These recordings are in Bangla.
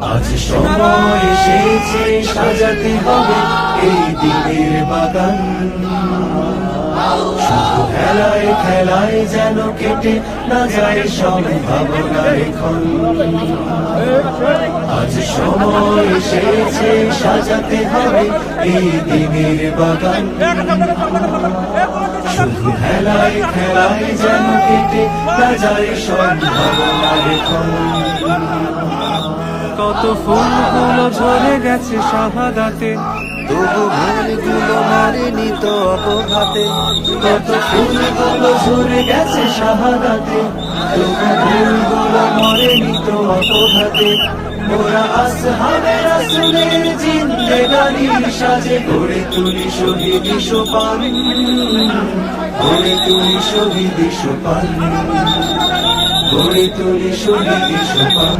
আজ সময় এসেছে সাজাতে হবে এই দিনের বাগান, শুধু খেলায় খেলায় যেন কেটে না যায় সম্ভাবনার ক্ষণ। আজ সময় এসেছে সাজাতে হবে এই দিনের বাগান, শুধু খেলায় খেলায় যেন কেটে না যায় সম্ভাবনার ক্ষণ। কত ফুলগুলো ঝরে গেছে শাহাদাতে, তবু ভুলগুলো মারেনি তো অপঘাতে। কত ফুলগুলো ঝরে গেছে শাহাদাতে, তবু ভুলগুলো মরেনি তো অপঘাতে। ওরা আসহাবে রাসূলের জিন্দেগানি সাজে গড়ে তুলি শহীদি সোপান, গড়ে তুলি শহীদি সোপান, গড়ে তুলি শহীদি সোপান।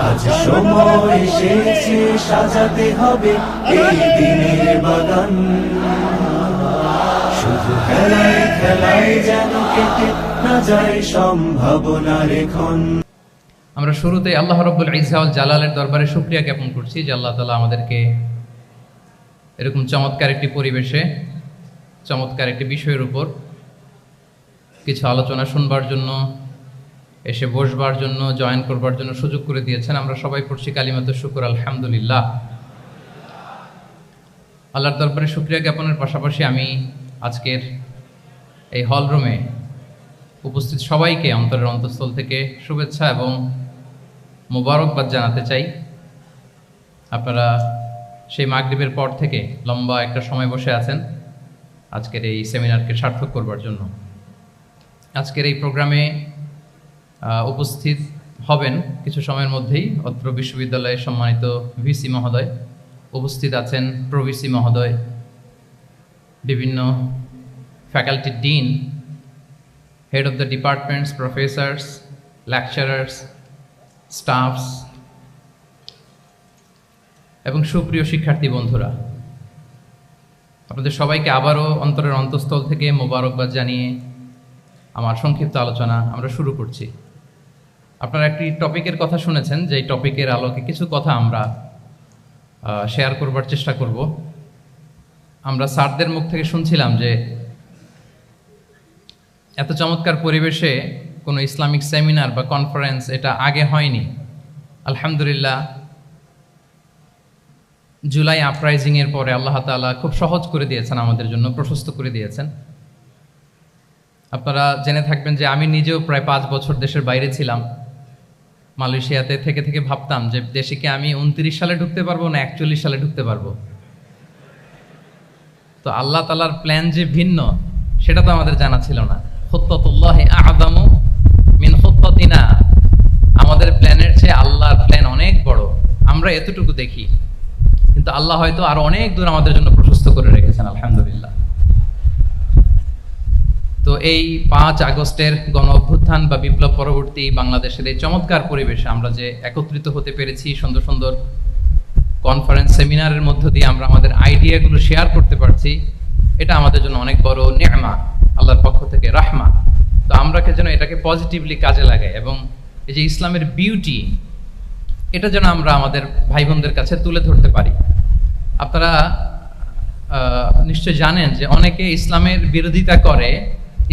আজ সময় এসেছে সাজাতে হবে এই দিনের বাগান, শুধু খেলায় খেলায় যেন কেটে না যায় সম্ভাবনার ক্ষণ। আমরা শুরুতে আল্লাহ রাব্বুল ইজ্জা ওয়াল জালালের দরবারে শুকরিয়া জ্ঞাপন করছি যে আল্লাহ তাআলা আমাদেরকে এরকম চমৎকার একটি পরিবেশে চমৎকার একটি বিষয়ের উপর কিছু আলোচনা শুনবার জন্য, এসে বসবার জন্য, জয়েন করবার জন্য সুযোগ করে দিয়েছেন। আমরা সবাই পড়ছি কালিমাতুশ শুকর আলহামদুলিল্লাহ। আল্লাহর দরবারে শুকরিয়া জ্ঞাপনের পাশাপাশি আমি আজকের এই হল রুমে উপস্থিত সবাইকে অন্তরের অন্তঃস্থল থেকে শুভেচ্ছা এবং মোবারকবাদ জানাতে চাই। আপনারা সেই মাগরিবের পর থেকে লম্বা একটা সময় বসে আছেন আজকের এই সেমিনারকে সার্থক করবার জন্য। আজকের এই প্রোগ্রামে উপস্থিত হবেন কিছু সময়ের মধ্যেই অত্র বিশ্ববিদ্যালয়ের সম্মানিত ভিসি মহোদয়, উপস্থিত আছেন প্রভিসি মহোদয়, বিভিন্ন faculty dean, head of the departments, Professor's, lecturers, stuffs এবং সুপ্রিয় শিক্ষার্থী বন্ধুরা, আপনাদের সবাইকে আবারও অন্তরের অন্তঃস্থল থেকে মোবারকবাদ জানিয়ে আমার সংক্ষিপ্ত আলোচনা আমরা শুরু করছি। আপনারা একটি টপিকের কথা শুনেছেন, যে এই টপিকের আলোকে কিছু কথা আমরা শেয়ার করবার চেষ্টা করব। আমরা স্যারদের মুখ থেকে শুনছিলাম যে এত চমৎকার পরিবেশে কোনো ইসলামিক সেমিনার বা কনফারেন্স এটা আগে হয়নি। আলহামদুলিল্লাহ, জুলাই আপরাইজিংয়ের পরে আল্লাহ তাআলা খুব সহজ করে দিয়েছেন আমাদের জন্য, প্রশস্ত করে দিয়েছেন। আপনারা জেনে থাকবেন যে আমি নিজেও প্রায় 5 বছর দেশের বাইরে ছিলাম। মালয়েশিয়াতে থেকে থেকে ভাবতাম যে দেশে কি আমি 29 সালে ঢুকতে পারবো না 41 সালে ঢুকতে পারবো। তো আল্লাহ তাআলার প্ল্যান যে ভিন্ন সেটা তো আমাদের জানা ছিল না। খুত্তাতুল্লাহি আ'যামু মিন খুত্তাতিনা, আমাদের প্ল্যানের চেয়ে আল্লাহর প্ল্যান অনেক বড়। আমরা এতটুকু দেখি, কিন্তু আল্লাহ হয়তো আরো অনেক দূর আমাদের জন্য প্রশস্ত করে রেখেছেন। আলহামদুলিল্লাহ। তো এই 5 আগস্টের গণ অভ্যুত্থান বা বিপ্লব পরবর্তী বাংলাদেশের এই চমৎকার পরিবেশে আমরা যে একত্রিত হতে পেরেছি, সুন্দর সুন্দর কনফারেন্স সেমিনারের মধ্য দিয়ে আমরা আমাদের আইডিয়াগুলো শেয়ার করতে পারছি, এটা আমাদের জন্য অনেক বড় নেয়ামত, আল্লাহর পক্ষ থেকে রাহমা। তো আমরা যেন এটাকে পজিটিভলি কাজে লাগাই এবং এই যে ইসলামের বিউটি, এটা যেন আমরা আমাদের ভাই বোনদের কাছে তুলে ধরতে পারি। আপনারা নিশ্চয় জানেন যে অনেকে ইসলামের বিরোধিতা করে,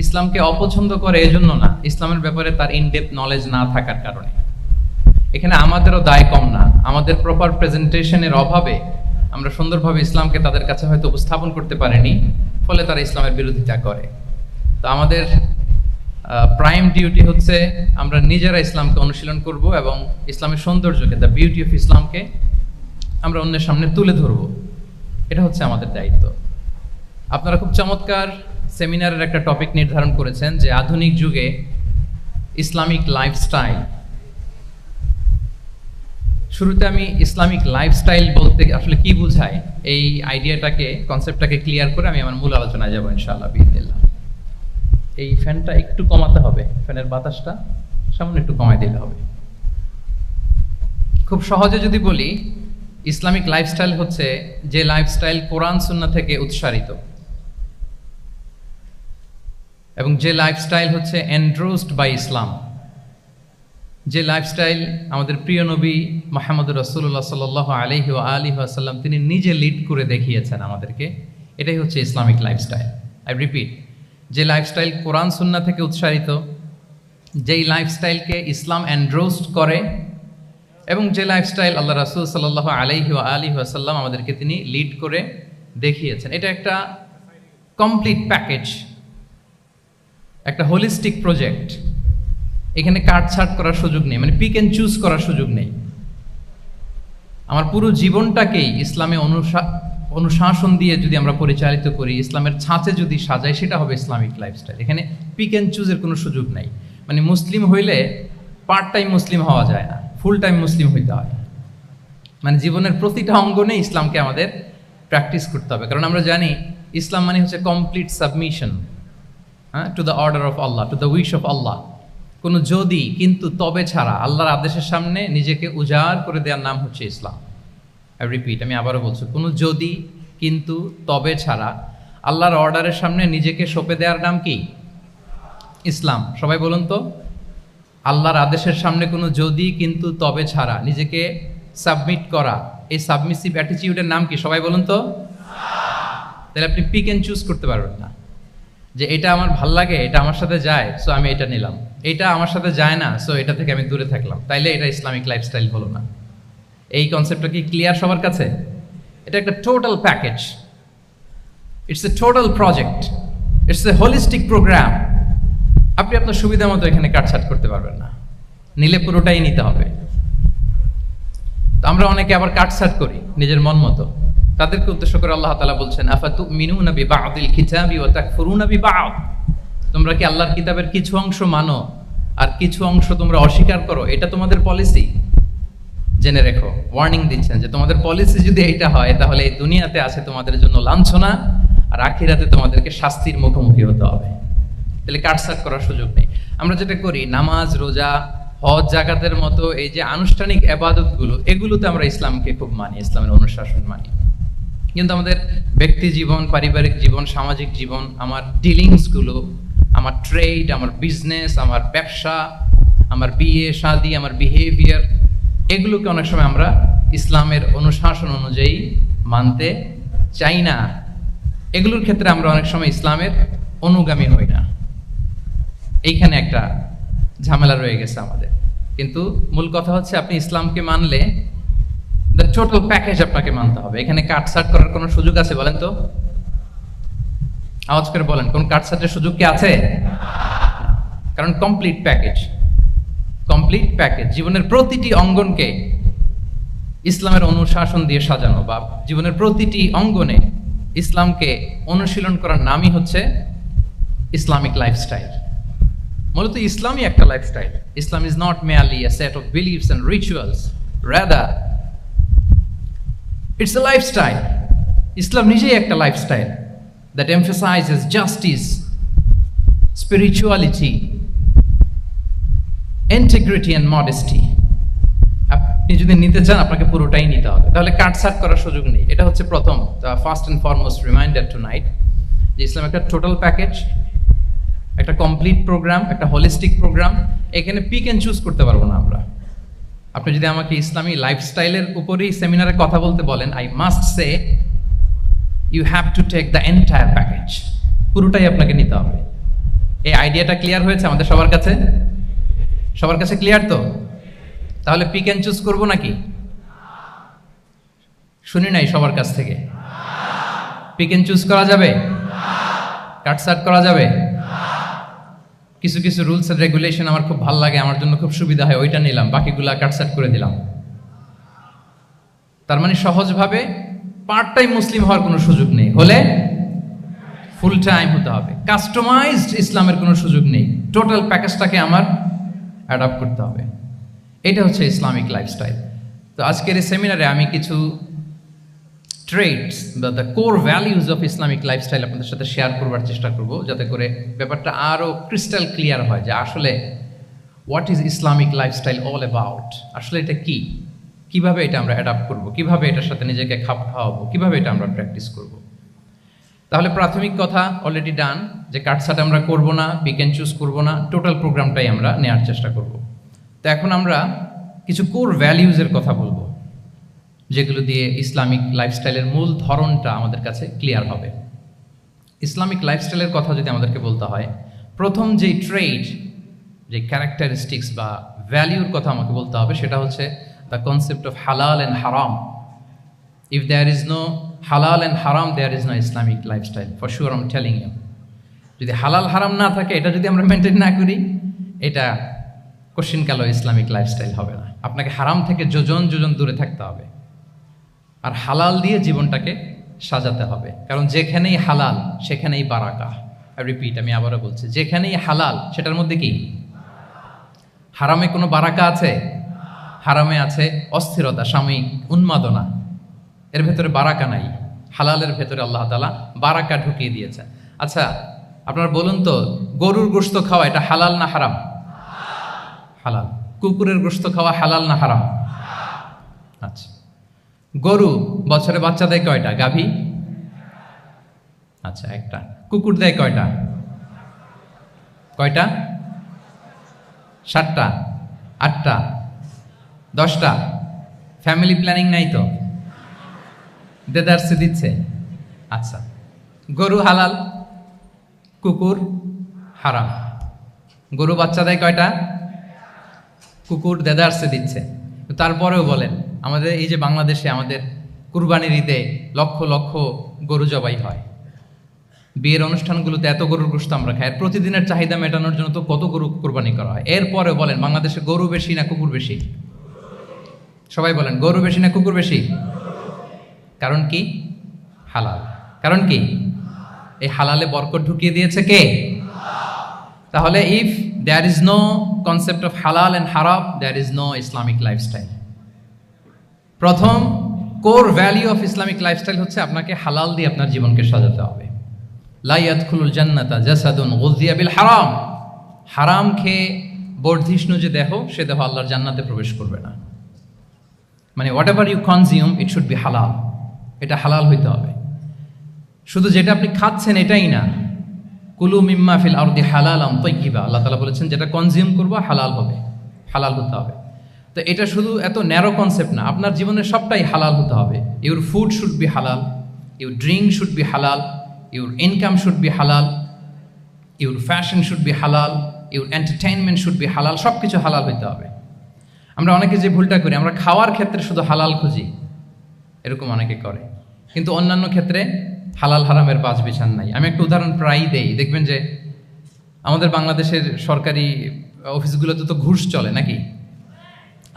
ইসলামকে অপছন্দ করে এজন্য না, ইসলামের ব্যাপারে তার ইনডেপথ নলেজ না থাকার কারণে। এখানে আমাদেরও দায় কম না, আমাদের প্রপার প্রেজেন্টেশনের অভাবে আমরা সুন্দরভাবে ইসলামকে তাদের কাছে হয়তো উপস্থাপন করতে পারিনি, ফলে তারা ইসলামের বিরোধিতা করে। তো আমাদের প্রাইম ডিউটি হচ্ছে আমরা নিজেরা ইসলামকে অনুশীলন করব এবং ইসলামের সৌন্দর্যকে, দ্য বিউটি অফ ইসলামকে আমরা অন্যের সামনে তুলে ধরব। এটা হচ্ছে আমাদের দায়িত্ব। আপনারা খুব চমৎকার সেমিনারের একটা টপিক নির্ধারণ করেছেন যে আধুনিক যুগে ইসলামিক লাইফস্টাইল। শুরুতে আমি ইসলামিক লাইফস্টাইল বলতে আসলে কি বোঝায় এই আইডিয়াটাকে, কনসেপ্টটাকে ক্লিয়ার করে আমি আমার মূল আলোচনায় যাব ইনশাআল্লাহ বিইজনিল্লাহ। এই ফ্যানটা একটু কমাতে হবে, ফ্যানের বাতাসটা সামনে একটু কমাই দিলে হবে। খুব সহজে যদি বলি, ইসলামিক লাইফস্টাইল হচ্ছে যে লাইফস্টাইল কোরআন সুন্নাহ থেকে উৎসারিত এবং যে লাইফস্টাইল হচ্ছে এন্ডোর্সড বাই ইসলাম, যে লাইফস্টাইল আমাদের প্রিয় নবী মুহাম্মদ রাসূলুল্লাহ সাল্লাল্লাহু আলাইহি ওয়া আলিহি ওয়াসাল্লাম তিনি নিজে লিড করে দেখিয়েছেন আমাদেরকে, এটাই হচ্ছে ইসলামিক লাইফস্টাইল। আই রিপিট, যে লাইফস্টাইল কোরআন সুন্নাহ থেকে উৎসারিত, যেই লাইফস্টাইলকে ইসলাম এন্ডোর্সড করে, এবং যে লাইফস্টাইল আল্লাহ রাসূল সাল্লাল্লাহু আলাইহি ওয়া আলিহি ওয়াসাল্লাম আমাদেরকে তিনি লিড করে দেখিয়েছেন, এটা একটা কমপ্লিট প্যাকেজ, একটা হোলিস্টিক প্রজেক্ট। এখানে কাটছাট করার সুযোগ নেই, মানে পিক অ্যান্ড চুজ করার সুযোগ নেই। আমার পুরো জীবনটাকেই ইসলামে অনুশাসন দিয়ে যদি আমরা পরিচালিত করি, ইসলামের ছাঁচে যদি সাজাই, সেটা হবে ইসলামিক লাইফস্টাইল। এখানে পিক অ্যান্ড চুজের কোনো সুযোগ নাই। মানে মুসলিম হইলে পার্ট টাইম মুসলিম হওয়া যায় না, ফুল টাইম মুসলিম হইতে হয়। মানে জীবনের প্রতিটা অঙ্গনে ইসলামকে আমাদের প্র্যাকটিস করতে হবে, কারণ আমরা জানি ইসলাম মানে হচ্ছে complete submission to the order of Allah, to the wish of Allah. কোনো যদি কিন্তু তবে ছাড়া আল্লাহর আদেশের সামনে নিজেকে উজাড় করে দেওয়ার নাম হচ্ছে ইসলাম। আই রিপিট, আমি আবারও বলছি, কোনো যদি কিন্তু তবে ছাড়া আল্লাহর অর্ডারের সামনে নিজেকে সঁপে দেওয়ার নাম কি? ইসলাম। সবাই বলুন তো, আল্লাহর আদেশের সামনে কোনো যদি কিন্তু তবে ছাড়া নিজেকে সাবমিট করা, এই সাবমিসিভ অ্যাটিটিউডের নাম কি? সবাই বলুন তো। তাহলে আপনি পিক অ্যান্ড চুজ করতে পারবেন না, যে এটা আমার ভাল লাগে, এটা আমার সাথে যায়, সো আমি এটা নিলাম, এটা আমার সাথে যায় না, সো এটা থেকে আমি দূরে থাকলাম, তাইলে এটা ইসলামিক লাইফস্টাইল হলো না। এই কনসেপ্টটা কি ক্লিয়ার সবার কাছে? এটা একটা total package, it's a total project, it's a holistic program. আপনি আপনার সুবিধা মতো এখানে কাটছাট করতে পারবেন না, নিলে পুরোটাই নিতে হবে। তো আমরা অনেকে আবার কাটছাট করি নিজের মন মতো, তাদেরকে উদ্দেশ্য করে আল্লাহ তাআলা বলছেন, আফাতুমিনুনা বিবা'দিল কিতাবি ওয়া তাকফুরুনা বিবা'দ। তোমরা কি আল্লাহর কিতাবের কিছু অংশ মানো আর কিছু অংশ তোমরা অস্বীকার করো? এটা তোমাদের পলিসি? জেনে রেখো, ওয়ার্নিং দিচ্ছেন যে তোমাদের পলিসি যদি এইটা হয়, তাহলে এই দুনিয়াতে আছে তোমাদের জন্য লাঞ্ছনা, আর আখিরাতে তোমাদেরকে শাস্তির মুখোমুখি হতে হবে। তাহলে কাটছাট করার সুযোগ নেই। আমরা যেটা করি, নামাজ, রোজা, হজ, জাকাতের মতো এই যে আনুষ্ঠানিক ইবাদতগুলো, এগুলোতে আমরা ইসলামকে খুব মানি, ইসলামের অনুশাসন মানি। কিন্তু আমাদের ব্যক্তি জীবন, পারিবারিক জীবন, সামাজিক জীবন, আমার ডিলিংসগুলো, আমার ট্রেড, আমার বিজনেস, আমার ব্যবসা, আমার বিয়ে শাদী, আমার বিহেভিয়ার, এগুলোকে অনেক সময় আমরা ইসলামের অনুশাসন অনুযায়ী মানতে চাই না। এগুলোর ক্ষেত্রে আমরা অনেক সময় ইসলামের অনুগামী হই না। এইখানে একটা ঝামেলা রয়ে গেছে আমাদের। কিন্তু মূল কথা হচ্ছে, আপনি ইসলামকে মানলে দ্য টোটাল প্যাকেজ আপনাকে মানতে হবে। এখানে কাটছাট করার কোনো সুযোগ আছে বলেন তো? আওয়াজ করে বলেন, কোন কাটছাটের সুযোগ কি আছে? কারণ কমপ্লিট প্যাকেজ, কমপ্লিট প্যাকেজ। জীবনের প্রতিটি অঙ্গনকে ইসলামের অনুশাসন দিয়ে সাজানো, বা জীবনের প্রতিটি অঙ্গনে ইসলামকে অনুশীলন করার নামই হচ্ছে ইসলামিক লাইফস্টাইল। মূলত ইসলামই একটা lifestyle. Islam is not merely a set of beliefs and rituals, rather it's a lifestyle. ইসলাম নিজেই একটা lifestyle that emphasizes justice, spirituality, integrity and modesty. আপনি যদি নিতে চান, আপনাকে পুরোটাই নিতে হবে, তাহলে কাটছাট করার সুযোগ নেই। এটা হচ্ছে প্রথম, first and foremost reminder tonight, যে ইসলাম একটা টোটাল প্যাকেজ, একটা কমপ্লিট প্রোগ্রাম, একটা হোলিস্টিক প্রোগ্রাম। এখানে পিক অ্যান্ড চুজ করতে পারবো না আমরা। আপনি যদি আমাকে ইসলামী লাইফস্টাইলের উপরেই সেমিনারে কথা বলতে বলেন, I must say you have to take the entire package, পুরোটাই আপনাকে নিতে হবে। এই আইডিয়াটা ক্লিয়ার হয়েছে আমাদের সবার কাছে? সবার কাছে ক্লিয়ার তো? তাহলে পিক অ্যান্ড চুজ করবো নাকি? শুনি নাই সবার কাছ থেকে। পিক অ্যান্ড চুজ করা যাবে? কাটছাট করা যাবে? কিছু কিছু রুলস এন্ড রেগুলেশন আমার খুব ভালো লাগে, আমার জন্য খুব সুবিধা হয়, ওইটা নিলাম, বাকিগুলা কাটছাট করে দিলাম। তার মানে সহজভাবে পার্ট টাইম মুসলিম হওয়ার কোনো সুযোগ নেই, হলে ফুল টাইম হতে হবে। কাস্টমাইজড ইসলামের কোনো সুযোগ নেই, টোটাল প্যাকেজটাকে আমার অ্যাডাপ্ট করতে হবে। এটা হচ্ছে ইসলামিক লাইফস্টাইল। তো আজকের এই সেমিনারে আমি কিছু ট্রেটস বা the core values of Islamic lifestyle আপনাদের সাথে শেয়ার করবার চেষ্টা করব, যাতে করে ব্যাপারটা আরও ক্রিস্টাল ক্লিয়ার হয় যে আসলে what is Islamic lifestyle all about. আসলে এটা কি, কিভাবে এটা আমরা অ্যাডাপ্ট করব, কিভাবে এটার সাথে নিজেকে খাপ খাওয়াবো, কিভাবে এটা আমরা প্র্যাকটিস করব। তাহলে প্রাথমিক কথা অলরেডি ডান, যে কাটছাট আমরা করব না, পিক অ্যান্ড চুজ করবো না, টোটাল প্রোগ্রামটাই আমরা নেওয়ার চেষ্টা করব। তো এখন আমরা কিছু কোর ভ্যালিউজের কথা বলবো, যেগুলো দিয়ে ইসলামিক লাইফস্টাইলের মূল ধরনটা আমাদের কাছে ক্লিয়ার হবে। ইসলামিক লাইফস্টাইলের কথা যদি আমাদেরকে বলতে হয়, প্রথম যেই ট্রেড, যে ক্যারেক্টারিস্টিক্স বা ভ্যালিউর কথা আমাকে বলতে হবে, সেটা হচ্ছে দ্য কনসেপ্ট অফ হালাল and haram. If there is no halal and হারাম, there is no Islamic lifestyle, for sure I am telling you. যদি হালাল হারাম না থাকে, এটা যদি আমরা মেনটেন না করি, এটা কোশ্চিন কালো ইসলামিক লাইফস্টাইল হবে না। আপনাকে হারাম থেকে যোজন যোজন দূরে থাকতে হবে, আর হালাল দিয়ে জীবনটাকে সাজাতে হবে। কারণ যেখানেই হালাল সেখানেই বারাকা। রিপিট, আমি আবারও বলছি, যেখানেই হালাল সেটার মধ্যে কি? হারামে কোনো বারাকা আছে? হারামে আছে অস্থিরতা, সাময়িক উন্মাদনা, এর ভেতরে বারাকা নাই। হালালের ভেতরে আল্লাহ তাআলা বারাকা ঢুকিয়ে দিয়েছে। আচ্ছা, আপনারা বলুন তো, গরুর গোশত খাওয়া এটা হালাল না হারাম? হালাল। কুকুরের গোশত খাওয়া হালাল না হারাম? আচ্ছা, গরু বছরে বাচ্চা দেয় কয়টা? গাভী? আচ্ছা, একটা। কুকুর দেয় কয়টা? কয়টা? 7টা, 8টা, 10টা? ফ্যামিলি প্ল্যানিং নাই তো? দেদারসে দিচ্ছে। আচ্ছা, গরু হালাল, কুকুর হারাম। গরু বাচ্চা দেয় কয়টা? কুকুর দেদারসে দিচ্ছে। তারপরেও বলেন, আমাদের এই যে বাংলাদেশে আমাদের কুরবানির ঈদে লক্ষ লক্ষ গরু জবাই হয়, বিয়ের অনুষ্ঠানগুলোতে এত গরুর গোশত আমরা খাই, প্রতিদিনের চাহিদা মেটানোর জন্য তো কত গরু কোরবানি করা হয়। এরপরে বলেন, বাংলাদেশে গরু বেশি না কুকুর বেশি? সবাই বলেন, গরু বেশি না কুকুর বেশি? কারণ কি? হালাল। কারণ কি? এই হালালে বরকত ঢুকিয়ে দিয়েছে কে? তাহলে if there is no concept of হালাল অ্যান্ড হারাম, there is no Islamic lifestyle. প্রথম core value of Islamic lifestyle হচ্ছে আপনাকে হালাল দিয়ে আপনার জীবনকে সাজাতে হবে। লা ইয়াদখুলুল জান্নাতা জাসাদুন গুযিয়া বিল হারাম। হারাম খেয়ে বর্ধিষ্ণু যে দেহ, সে দেহ আল্লাহর জান্নাতে প্রবেশ করবে না। মানে whatever you consume, it should be halal. এটা হালাল হইতে হবে। শুধু যেটা আপনি খাচ্ছেন এটাই না, কুলু মিম্মা ফিল আরদি হালালান তাইয়্যিবা, আল্লাহ তাআলা বলেছেন যেটা কনজিউম করবো হালাল হবে, হালাল হতে হবে। তো এটা শুধু এত ন্যারো কনসেপ্ট না, আপনার জীবনের সবটাই হালাল হতে হবে। ইউর ফুড শুড বি হালাল, ইউর ড্রিঙ্ক শুড বি হালাল, ইউর ইনকাম শুড বি হালাল, ইউর ফ্যাশন শুড বি হালাল, ইউর এন্টারটেইনমেন্ট শুড বি হালাল। সব কিছু হালাল হইতে হবে। আমরা অনেকে যে ভুলটা করি, আমরা খাওয়ার ক্ষেত্রে শুধু হালাল খুঁজি, এরকম অনেকে করে, কিন্তু অন্যান্য ক্ষেত্রে হালাল হারামের বাজ বিছান নাই। আমি একটা উদাহরণ প্রায়ই দেই, দেখবেন যে আমাদের বাংলাদেশের সরকারি অফিসগুলোতে তো ঘুষ চলে নাকি?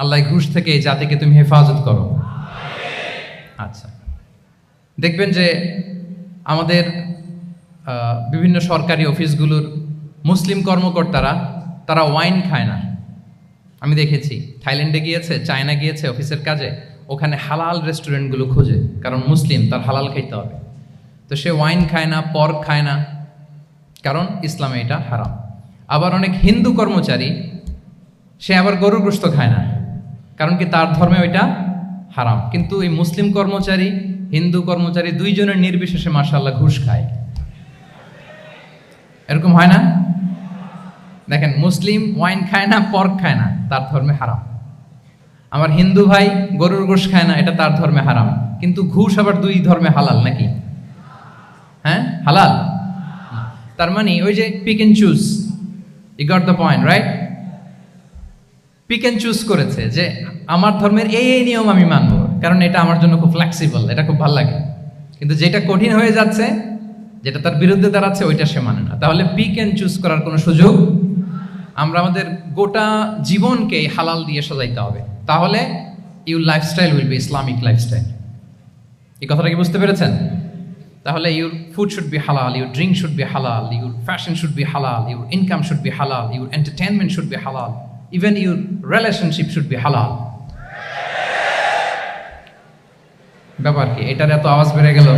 আল্লাহ ঘুষ থেকে এই জাতিকে তুমি হেফাজত করো। আচ্ছা, দেখবেন যে আমাদের বিভিন্ন সরকারি অফিসগুলোর মুসলিম কর্মকর্তারা, তারা ওয়াইন খায় না। আমি দেখেছি, থাইল্যান্ডে গিয়েছে, চায়না গিয়েছে অফিসের কাজে, ওখানে হালাল রেস্টুরেন্টগুলো খোঁজে, কারণ মুসলিম, তার হালাল খাইতে হবে। তো সে ওয়াইন খায় না, পর্ক খায় না, কারণ ইসলামে এটা হারাম। আবার অনেক হিন্দু কর্মচারী, সে আবার গরুর গোশত খায় না, কারণ কি তার ধর্মে ওইটা হারাম। কিন্তু এই মুসলিম কর্মচারী, হিন্দু কর্মচারী দুইজনের নির্বিশেষে মাশাআল্লাহ ঘুষ খায়। এরকম হয় না? দেখেন, মুসলিম ওয়াইন খায় না, পর্ক খায় না, তার ধর্মে হারাম। আমার হিন্দু ভাই গরুর গোশত খায় না, এটা তার ধর্মে হারাম। কিন্তু ঘুষ আবার দুই ধর্মে হালাল নাকি? হ্যাঁ, হালাল। তার মানে ওই যে pick and choose, you got the point, right? Pick and choose করেছে যে আমার ধর্মের এই এই নিয়ম আমি মানবো, কারণ এটা আমার জন্য খুব ফ্লেক্সিবল, এটা খুব ভালো লাগে। কিন্তু যেটা কঠিন হয়ে যাচ্ছে, যেটা তার বিরুদ্ধে দাঁড়াচ্ছে, ওইটা সে মানে না। তাহলে পিক এন্ড চুজ করার কোনো সুযোগ। আমরা আমাদের গোটা জীবনকে হালাল দিয়ে সাজাইতে হবে, তাহলে your lifestyle will be Islamic lifestyle. এই কথাটা কি বুঝতে পেরেছেন? তাহলে ইউর ফুড শুড বি হালাল, ইউর ড্রিঙ্ক শুড বি হালাল, ইউর ফ্যাশন শুড বি হালাল, ইউর ইনকাম শুড বি হালাল, ইউর এন্টারটেনমেন্ট শুড বি হালাল, even your relationship should be হালাল। ব্যাপার কি? এটার এত আওয়াজ বেড়ে গেল।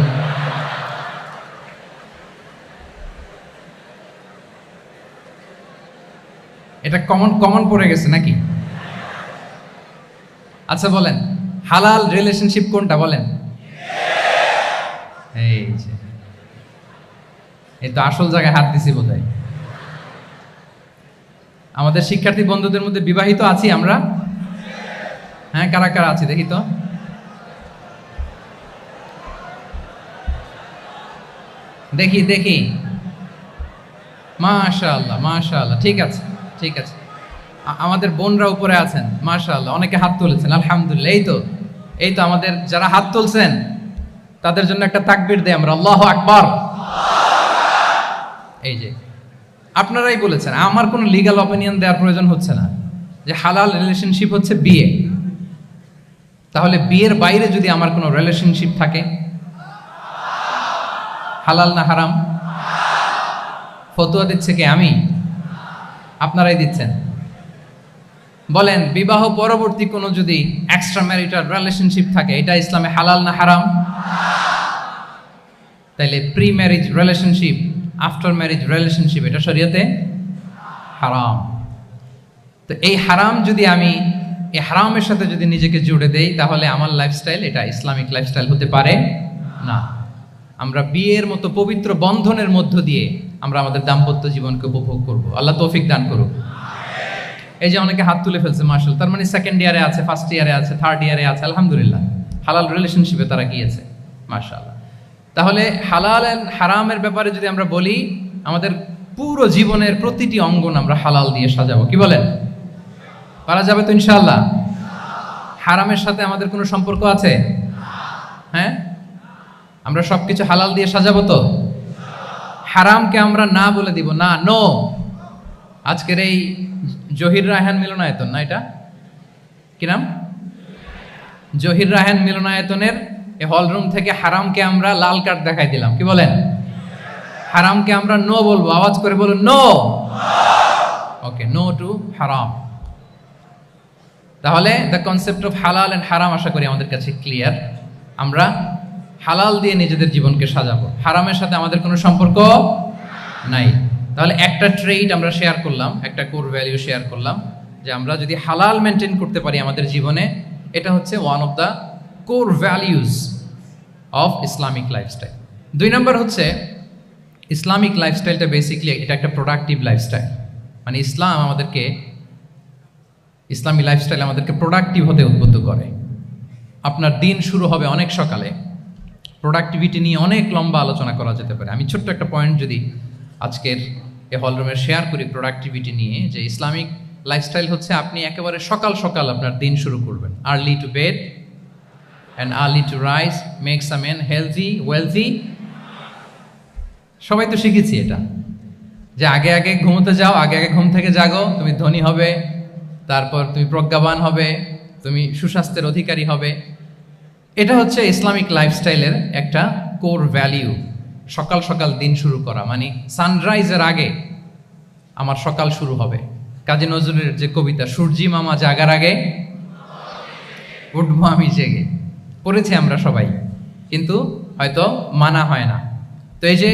এটা কমন পড়ে গেছে নাকি? আচ্ছা বলেন, হালাল রিলেশনশিপ কোনটা বলেন? এই তো আসল জায়গায় হাত দিছি বোধহয়। আমাদের শিক্ষার্থী বন্ধুদের মধ্যে বিবাহিত আছি আমরা? হ্যাঁ, কারা কারা আছি দেখি তো। দেখি দেখি, মাশাআল্লাহ মাশাআল্লাহ, ঠিক আছে ঠিক আছে। আমাদের বোনরা উপরে আছেন, মাশাআল্লাহ, অনেকে হাত তুলেছেন, আলহামদুলিল্লাহ। এই তো আমাদের যারা হাত তুলছেন তাদের জন্য একটা তাকবীর দেই আমরা, আল্লাহু আকবার। এই যে আপনারাই বলেছেন, আমার কোনো লিগ্যাল অপিনিয়ন দেওয়ার প্রয়োজন হচ্ছে না, যে হালাল রিলেশনশিপ হচ্ছে বিয়ে। তাহলে বিয়ের বাইরে যদি আমার কোনো রিলেশনশিপ থাকে, হালাল না হারাম? ফতোয়া দিচ্ছে কে? আমি? আপনারাই দিচ্ছেন। বলেন, বিবাহ পরবর্তী কোনো যদি এক্সট্রা ম্যারিটাল রিলেশনশিপ থাকে, এটা ইসলামে হালাল না হারাম? তাইলে pre marriage relationship, after marriage relationship, এটা শরীয়তে হারাম। তো এই হারাম যদি আমি এই হারামের সাথে যদি নিজেকে জুড়ে দেই, তাহলে আমার লাইফস্টাইল এটা ইসলামিক লাইফস্টাইল হতে পারে না। আমরা বিয়ের মতো পবিত্র বন্ধনের মধ্য দিয়ে আমরা আমাদের দাম্পত্য জীবনকে উপভোগ করব। আল্লাহ তৌফিক দান করুক। এই যে অনেকে হাত তুলে ফেলছে, মাশাআল্লাহ, তার মানে সেকেন্ড ইয়ারে আছে, ফার্স্ট ইয়ারে আছে, থার্ড ইয়ারে আছে, আলহামদুলিল্লাহ, হালাল রিলেশনশিপে তারা গিয়েছে, মাশাআল্লাহ। তাহলে হালাল এন্ড হারামের ব্যাপারে যদি আমরা বলি, আমাদের পুরো জীবনের প্রতিটি অঙ্গন আমরা হালাল দিয়ে সাজাবো। কি বলেন? পারা যাবে তো ইনশাআল্লাহ? হারামের সাথে আমাদের কোনো সম্পর্ক আছে? হ্যাঁ, আমরা সবকিছু হালাল দিয়ে সাজাবো তো? হারামকে আমরা না বলে দিব, না, নো। আজকের এই জহির রায়হান মিলনায়তন, না এটা কি নাম, জহির রায়হান মিলনায়তনের এই হলরুম থেকে হারামকে আমরা লাল কার্ড দেখাই দিলাম। কি বলেন? হারামকে আমরা নো বলবো, আওয়াজ করে বলুন, নো। ওকে, নো টু হারাম। তাহলে দ্য কনসেপ্ট অফ হালাল এন্ড হারাম আশা করি আমাদের কাছে ক্লিয়ার। আমরা হালাল দিয়ে নিজেদের জীবনকে সাজাবো, হারামের সাথে আমাদের কোনো সম্পর্ক নাই। তাহলে একটা ট্রেড আমরা শেয়ার করলাম, একটা কোর ভ্যালু শেয়ার করলাম, যে আমরা যদি হালাল মেনটেন করতে পারি আমাদের জীবনে, এটা হচ্ছে one of the core values of Islamic lifestyle. 2 নম্বর হচ্ছে, ইসলামিক লাইফস্টাইলটা বেসিকলি এটা একটা প্রোডাক্টিভ লাইফস্টাইল। মানে ইসলামী লাইফস্টাইল আমাদেরকে প্রোডাক্টিভ হতে উদ্বুদ্ধ করে। আপনার দিন শুরু হবে অনেক সকালে, প্রোডাক্টিভিটি নিয়ে অনেক লম্বা আলোচনা করা যেতে পারে। আমি ছোট্ট একটা পয়েন্ট যদি আজকের এই হলরুমে শেয়ার করি প্রোডাক্টিভিটি নিয়ে, যে ইসলামিক লাইফস্টাইল হচ্ছে আপনি একেবারে সকাল সকাল আপনার দিন শুরু করবেন। Early to bed and early to rise makes a man healthy wealthy. সবাই তো শিখেছি এটা, যে আগে আগে ঘুমোতে যাও, আগে আগে ঘুম থেকে জাগো, তুমি ধনী হবে, তারপর তুমি প্রজ্ঞাবান হবে, তুমি সুস্বাস্থ্যের অধিকারী হবে। এটা হচ্ছে ইসলামিক লাইফস্টাইলের একটা কোর ভ্যালিউ। সকাল সকাল দিন শুরু করা, মানে সানরাইজের আগে আমার সকাল শুরু হবে। কাজী নজরুলের যে কবিতা, সূর্যি মামা জাগার আগে উঠবো আমি জেগে, পড়েছি আমরা সবাই, কিন্তু হয়তো মানা হয় না। তো এই যে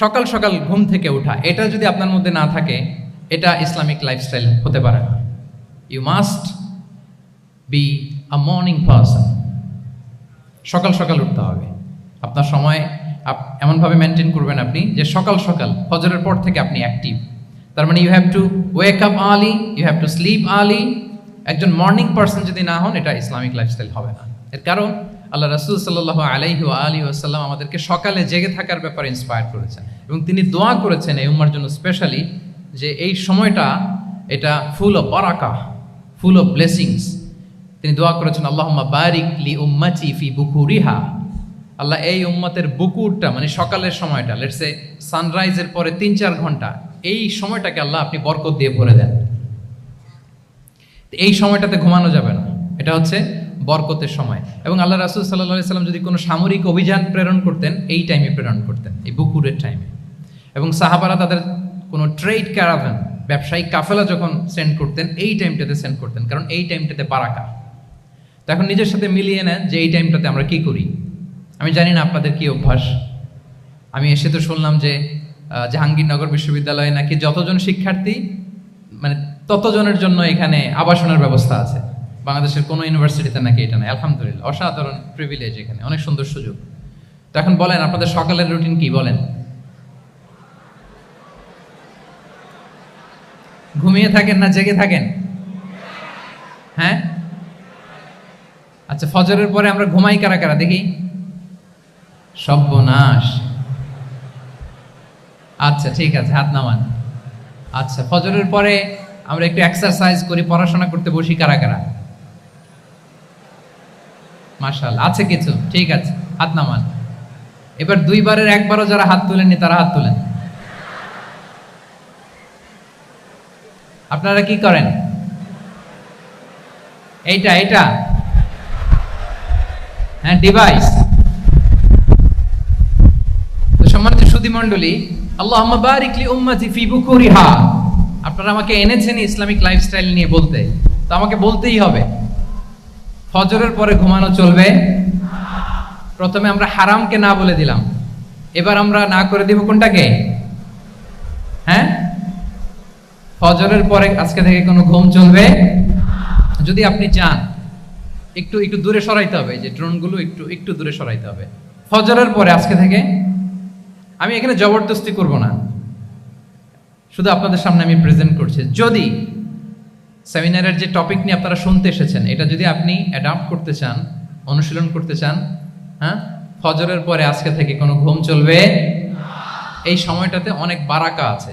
সকাল সকাল ঘুম থেকে ওঠা, এটা যদি আপনার মধ্যে না থাকে, এটা ইসলামিক লাইফস্টাইল হতে পারে না। You must be a morning person. সকাল সকাল উঠতে হবে। আপনার সময় এমনভাবে মেনটেন করবেন আপনি, যে সকাল সকাল ফজরের পর থেকে আপনি অ্যাক্টিভ। তার মানে you have to wake up early, you have to sleep early. একজন মর্নিং পারসন যদি না হন, এটা ইসলামিক লাইফস্টাইল হবে না। এর কারণ আল্লাহ রাসূল সাল্লাল্লাহু আলাইহি ওয়া আলিহি ওয়াসাল্লাম আমাদেরকে সকালে জেগে থাকার ব্যাপারে ইন্সপায়ার করেছেন, এবং তিনি দোয়া করেছেন এই উম্মার জন্য স্পেশালি, যে এই সময়টা এটা ফুল অফ বারাকা, ফুল অফ ব্লেসিংস। তিনি দোয়া করেছেন, আল্লাহুম্মা বারিক লি উম্মতি ফি বুকুরিহা। আল্লাহ এই উম্মতের বুকুরটা, মানে সকালের সময়টা, লেটস সে সানরাইজের পরে 3-4 ঘন্টা, এই সময়টাকে আল্লাহ আপনি বরকত দিয়ে ভরে দেন। এই সময়টাতে ঘুমানো যাবে না, এটা হচ্ছে বরকতের সময়। এবং আল্লাহ রাসূল সাল্লাল্লাহু আলাইহি সাল্লাম যদি কোনো সামরিক অভিযান প্রেরণ করতেন, এই টাইমে প্রেরণ করতেন, এই বুকুরের টাইমে। এবং সাহাবারা তাদের কোনো ট্রেড ক্যারাভান, ব্যবসায়িক কাফেলা যখন সেন্ড করতেন, এই টাইমটাতে সেন্ড করতেন, কারণ এই টাইমটাতে বারাকা। তো এখন নিজের সাথে মিলিয়ে নেন যে এই টাইমটাতে আমরা কি করি। আমি জানি না আপনাদের কি অভ্যাস। আমি এসে তো শুনলাম যে জাহাঙ্গীরনগর বিশ্ববিদ্যালয়ে নাকি যতজন শিক্ষার্থী, মানে ততজনের জন্য এখানে আবাসনের ব্যবস্থা আছে। বাংলাদেশের কোনো ইউনিভার্সিটিতে নাকি এটা নেই। আলহামদুলিল্লাহ, অসাধারণ প্রিভিলেজ, এখানে অনেক সুন্দর সুযোগ। তো এখন বলেন, আপনাদের সকালের রুটিন কি? বলেন ঘুমিয়ে থাকেন না জেগে থাকেন? হ্যাঁ, আচ্ছা, ফজরের পরে আমরা ঘুমাই কারা কারা দেখি? সর্বনাশ। আচ্ছা ঠিক আছে, হাত নামান। আচ্ছা, ফজরের পরে আমরা একটু এক্সারসাইজ করি, পড়াশোনা করতে বসি কারা কারা? মাশাআল্লাহ, আছে কিছু, ঠিক আছে, হাত নামান। এবার দুইবারের একবারও যারা হাত তুলেননি তারা হাত তুলেন। আপনারা কি করেন? এইটা এইটা হ্যাঁ, ডিভাইস। তো সম্মানিত সুধী মণ্ডলী, আল্লাহুম্মা বারিক লি উম্মতি ফি বুকুরিহা, আপনারা আমাকে এনেছেন ইসলামিক লাইফস্টাইল নিয়ে বলতে, তো আমাকে বলতেই হবে ফজরের পরে ঘুমানো চলবে। প্রথমে আমরা হারামকে না বলে দিলাম, এবার আমরা না করে দিব কোনটাকে? হ্যাঁ, ফজরের পরে আজকে থেকে কোনো ঘুম চলবে। যদি আপনি চান একটু একটু দূরে সরাইতে হবে, যে ড্রোনগুলো একটু একটু দূরে সরাইতে হবে। ফজরের পরে আজকে থেকে আমি এখানে জবরদস্তি করব না, শুধু আপনাদের সামনে আমি প্রেজেন্ট করছি। যদি সেমিনারের যে টপিক নিয়ে আপনারা শুনতে এসেছেন, এটা যদি আপনি অ্যাডাপ্ট করতে চান, অনুশীলন করতে চান, হ্যাঁ, ফজরের পরে আজকে থেকে কোনো ঘুম চলবে। এই সময়টাতে অনেক বারাকা আছে।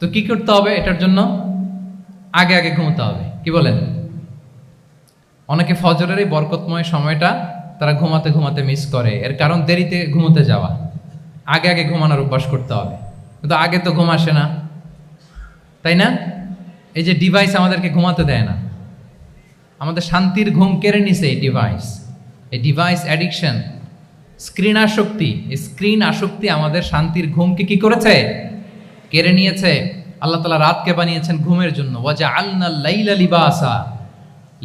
তো কি করতে হবে? এটার জন্য আগে আগে ঘুমোতে হবে। কি বলেন? অনেকে ফজরের এই বরকতময় সময়টা তারা ঘুমাতে ঘুমাতে মিস করে, এর কারণ দেরিতে ঘুমোতে যাওয়া। আগে আগে ঘুমানোর অভ্যাস করতে হবে, কিন্তু আগে তো ঘুম আসে না, তাই না? এই যে ডিভাইস আমাদেরকে ঘুমাতে দেয় না, আমাদের শান্তির ঘুম কেড়ে নিছে এই ডিভাইস। এই ডিভাইস অ্যাডিকশন, স্ক্রিন আসক্তি, এই স্ক্রিন আসক্তি আমাদের শান্তির ঘুমকে কি করেছে? কেড়ে নিয়েছে। আল্লাহ তাআলা রাতকে বানিয়েছেন ঘুমের জন্য। ওয়াজআলনাল লাইলা লিবাসা,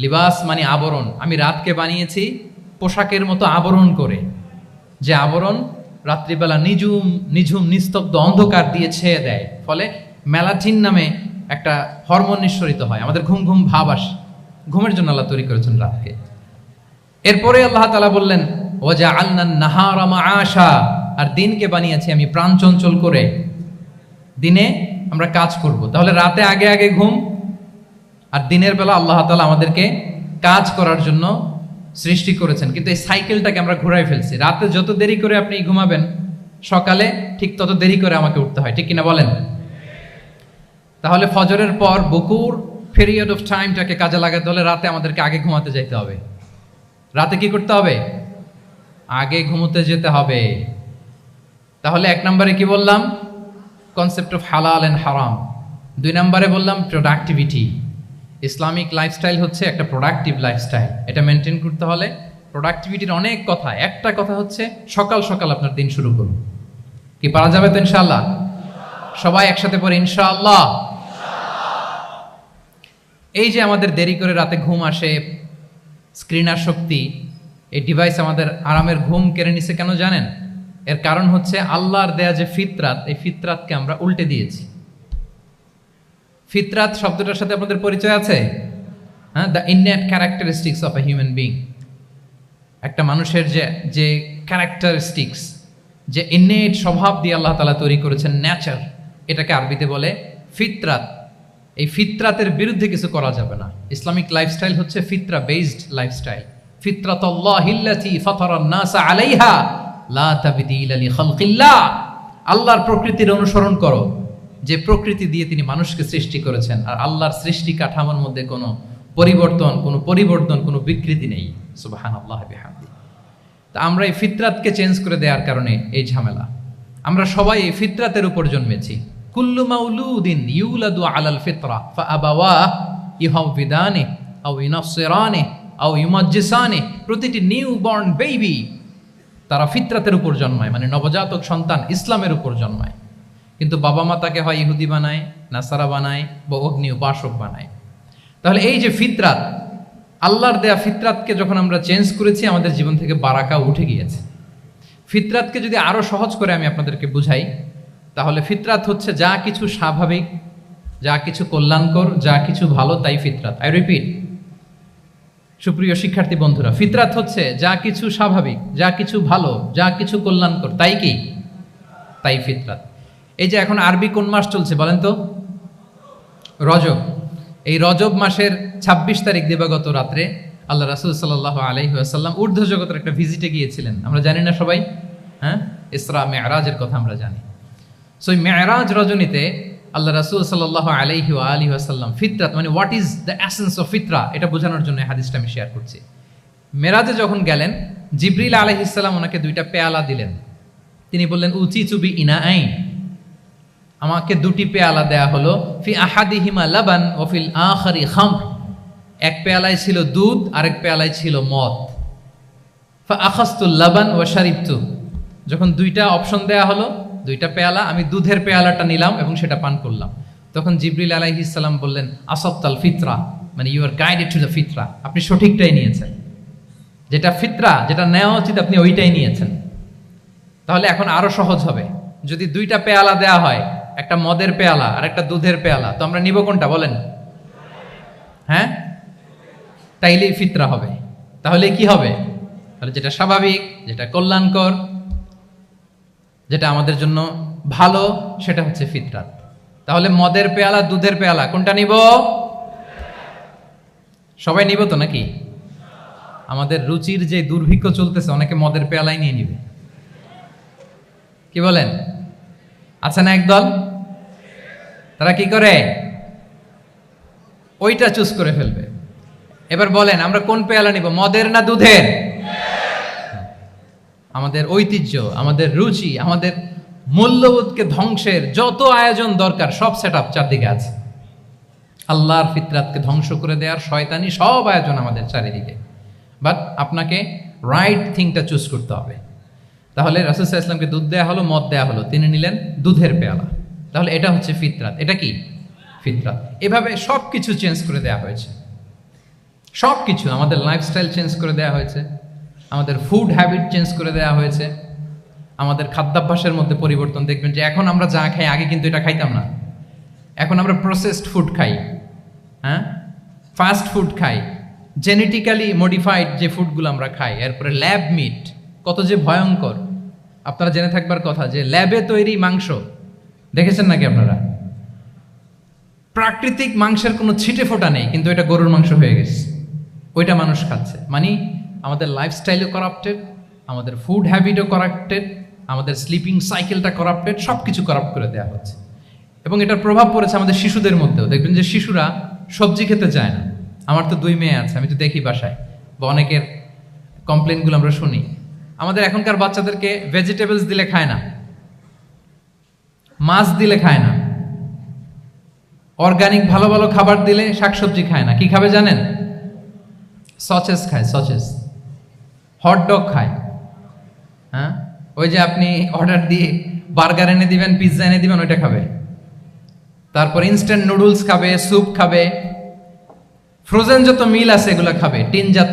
লিবাস মানে আবরণ। আমি রাতকে বানিয়েছি পোশাকের মতো আবরণ করে, যে আবরণ রাত্রিবেলা নিঝুম নিঝুম নিস্তব্ধ অন্ধকার দিয়ে ছেয়ে দেয়, ফলে মেলাটিন নামে একটা হরমোন নিঃসরিত হয়, আমাদের ঘুম ঘুম ভাব আসে। ঘুমের জন্য আল্লাহ তৈরি করেছেন রাতকে। এরপরে আল্লাহ তাআলা বললেন ওয়াজআলনান নাহারা মাআশা, আর দিনকে বানিয়েছি আমি প্রাণ চঞ্চল করে, দিনে আমরা কাজ করব। তাহলে রাতে আগে আগে ঘুম, আর দিনের বেলা আল্লাহ তাআলা আমাদেরকে কাজ করার জন্য সৃষ্টি করেছেন। কিন্তু এই সাইকেলটাকে আমরা ঘুরাই ফেলছি। রাতে যত দেরি করে আপনি ঘুমাবেন, সকালে ঠিক তত দেরি করে আমাকে উঠতে হয়, ঠিক কিনা বলেন? তাহলে ফজরের পর বকুর পিরিয়ড অফ টাইমটাকে কাজে লাগাতে হলে রাতে আমাদেরকে আগে ঘুমাতে যেতে হবে। রাতে কি করতে হবে? আগে ঘুমোতে যেতে হবে। তাহলে এক নম্বরে কি বললাম? কনসেপ্ট অফ হালাল এন্ড হারাম। 2 নম্বরে বললাম প্রোডাক্টিভিটি। ইসলামিক লাইফস্টাইল হচ্ছে একটা প্রোডাক্টিভ লাইফস্টাইল। এটা মেনটেন করতে হলে প্রোডাক্টিভিটির অনেক কথা। একটা কথা হচ্ছে সকাল সকাল আপনার দিন শুরু করুন। কি পারা যাবে তো ইনশাআল্লাহ? সবাই একসাথে পড়ে ইনশাআল্লাহ। এই যে আমাদের দেরি করে রাতে ঘুম আসে, স্ক্রিন আসক্তি, এই ডিভাইস আমাদের আরামের ঘুম কেড়ে নিছে কেন জানেন? এর কারণ হচ্ছে আল্লাহর দেয়া যে ফিতরাত, এই ফিতরাতকে আমরা উল্টে দিয়েছি। ফিতরাত শব্দটার সাথে আপনাদের পরিচয় আছে? হ্যাঁ, the innate characteristics of a human being. একটা মানুষের যে ক্যারেক্টারিস্টিক্স, যে ইননেট স্বভাব দিয়ে আল্লাহ তাআলা তৈরি করেছেন, নেচার, এটাকে আরবিতে বলে ফিতরাত। এই ফিতরাতের বিরুদ্ধে কিছু করা যাবে না। ইসলামিক লাইফস্টাইল হচ্ছে ফিতরা বেসড লাইফস্টাইল। ফিতরাতুল্লাহিল্লাতী ফাতারান নাসা আলাইহা লা তাবদীলা লিখালকিল্লাহ। আল্লাহর প্রকৃতির অনুসরণ করো, যে প্রকৃতি দিয়ে তিনি মানুষকে সৃষ্টি করেছেন। আর আল্লাহর সৃষ্টি কাঠামোর মধ্যে কোনো পরিবর্তন, কোনো বিকৃতি নেই। সুবহানাল্লাহ বিহামদি। তা আমরা এই ফিতরাতকে চেঞ্জ করে দেওয়ার কারণে এই ঝামেলা। আমরা সবাই এই ফিতরাতের উপর জন্মেছি। কুল্লু মাউলুদিন ইউলাদু আলাল ফিতরা ফাআবাওয়াহু ইউহাউবিদানিহি আও ইউনাসসিরানিহি আও ইউমাজ্জিসানিহি। প্রতিটি নিউ বর্ন বেবি তারা ফিতরাতের উপর জন্মায়, মানে নবজাতক সন্তান ইসলামের উপর জন্মায়। কিন্তু বাবা মা তাকে হয় ইহুদি বানায়, নাসারা বানায়, বা অগ্নি উপাসক বানায়। তাহলে এই যে ফিতরাত, আল্লাহর দেয়া ফিতরাতকে যখন আমরা চেঞ্জ করেছি, আমাদের জীবন থেকে বারাকা উঠে গিয়েছে। ফিতরাতকে যদি আরো সহজ করে আমি আপনাদেরকে বুঝাই, তাহলে ফিতরাত হচ্ছে যা কিছু স্বাভাবিক, যা কিছু কল্যাণকর, যা কিছু ভালো, তাই ফিতরাত। আই রিপিট, সুপ্রিয় শিক্ষার্থী বন্ধুরা, ফিতরাত হচ্ছে যা কিছু স্বাভাবিক, যা কিছু ভালো, যা কিছু কল্যাণকর, তাই কি? তাই ফিতরাত। এই যে এখন আরবি কোন মাস চলছে বলেন তো? রজব, এই রজব মাসের ২৬ তারিখ দিবাগত রাত্রে আল্লাহ রাসূল সাল্লাল্লাহু আলাইহি ওয়াসাল্লাম ঊর্ধ্ব জগতের একটা ভিজিটে গিয়েছিলেন। আমরা জানি না সবাই? হ্যাঁ, ইসরা মেরাজের কথা আমরা জানি। সো এই মেরাজ রজনীতে আল্লাহ রাসূল সাল্লাল্লাহু আলাইহি ওয়া আলিহি ওয়াসাল্লাম ফিতরাত মানে what is the essence of ফিতরা এটা বোঝানোর জন্য এই হাদিসটা আমি শেয়ার করছি। মেরাজে যখন গেলেন, জিবরিল আলাইহিস সালাম ওনাকে 2টা পেয়ালা দিলেন। তিনি বললেন উচি চুবি ইনা আইন, আমাকে 2টি পেয়ালা দেয়া হলো, ফি আহাদিহিমা লাবান ওয়া ফিল আখারি খামর, এক পেয়ালায় ছিল দুধ, আরেক পেয়ালায় ছিল মদ। ফা আখাযতুল লাবান ওয়া শারিবতু, যখন 2টা অপশন দেয়া হলো, 2টা পেয়ালা, আমি দুধের পেয়ালাটা নিলাম এবং সেটা পান করলাম। তখন জিবরিল আলাইহিস সালাম বললেন আসাবতাল ফিতরা, মানে you are guided to the ফিতরা, আপনি সঠিকটাই নিয়েছেন, যেটা ফিতরা, যেটা নেওয়া উচিত আপনি ওইটাই নিয়েছেন। তাহলে এখন আরো সহজ হবে, যদি 2টা পেয়ালা দেয়া হয়, একটা মদের পেয়ালা আর একটা দুধের পেয়ালা, তো আমরা নিব কোনটা বলেন? হ্যাঁ, তাইলেই ফিতরা হবে। তাহলে কি হবে? তাহলে যেটা স্বাভাবিক, যেটা কল্যাণকর, যেটা আমাদের জন্য ভালো, সেটা হচ্ছে ফিতরাত। তাহলে মদের পেয়ালা, দুধের পেয়ালা, কোনটা নিব? সবাই নিব তো নাকি? আমাদের রুচির যে দুর্ভিক্ষ চলতেছে, অনেকে মদের পেয়ালাই নিয়ে নিবে। কি বলেন? আছে না একদল, তারা কি করে? ওইটা চুজ করে ফেলবে। এবার বলেন আমরা কোন পেয়ালা নিব, মদের না দুধের? আমাদের ঐতিহ্য, আমাদের রুচি, আমাদের মূল্যবোধকে ধ্বংসের যত আয়োজন দরকার সব সেটআপ চারদিকে আছে। আল্লাহর ফিতরাতকে ধ্বংস করে দেওয়ার শয়তানি সব আয়োজন আমাদের চারিদিকে। বাট আপনাকে রাইট থিংটা চুজ করতে হবে। তাহলে রাসূল সাল্লাল্লাহু আলাইহি ওয়াসাল্লামকে দুধ দেয়া হলো, মদ দেয়া হলো, তিনি নিলেন দুধের পেয়ালা। তাহলে এটা হচ্ছে ফিতরাত। এটা কি? ফিতরাত। এভাবে সব কিছু চেঞ্জ করে দেওয়া হয়েছে। সব কিছু, আমাদের লাইফস্টাইল চেঞ্জ করে দেওয়া হয়েছে, আমাদের ফুড হ্যাবিট চেঞ্জ করে দেওয়া হয়েছে, আমাদের খাদ্যাভ্যাসের মধ্যে পরিবর্তন। দেখবেন যে এখন আমরা যা খাই, আগে কিন্তু এটা খাইতাম না। এখন আমরা প্রসেসড ফুড খাই, হ্যাঁ, ফাস্ট ফুড খাই, জেনেটিক্যালি মডিফাইড যে ফুডগুলো আমরা খাই, এরপরে ল্যাব মিট, কত যে ভয়ঙ্কর। আপনারা জেনে থাকবার কথা যে ল্যাবে তৈরি মাংস দেখেছেন নাকি আপনারা? প্রাকৃতিক মাংসের কোনো ছিটে ফোটা নেই, কিন্তু এটা গরুর মাংস হয়ে গেছে, ওইটা মানুষ খাচ্ছে। মানে আমাদের লাইফস্টাইলও করাপ্টেড, আমাদের ফুড হ্যাবিটও করাপ্টেড, আমাদের স্লিপিং সাইকেলটা করাপ্টেড, সব কিছু করাপ্ট করে দেওয়া হচ্ছে। এবং এটার প্রভাব পড়েছে আমাদের শিশুদের মধ্যেও। দেখবেন যে শিশুরা সবজি খেতে চায় না। আমার তো 2 মেয়ে আছে, আমি তো দেখি বাসায়, বা অনেকের কমপ্লেনগুলো আমরা শুনি। আমাদের এখনকার বাচ্চাদেরকে ভেজিটেবলস দিলে খায় না, মাছ দিলে খায় না, অর্গানিক ভালো ভালো খাবার দিলে শাকসবজি খায় না। কি খাবে জানেন? সচেস খায়, সচেস, হটডগ খায়। হ্যাঁ, ওই যে আপনি অর্ডার দিয়ে বার্গার এনে দিবেন, পিৎজা এনে দিবেন, ওইটা খাবে। তারপর ইনস্ট্যান্ট নুডলস খাবে, স্যুপ খাবে, ফ্রোজেন যত মিল আছে এগুলো খাবে, টিনজাত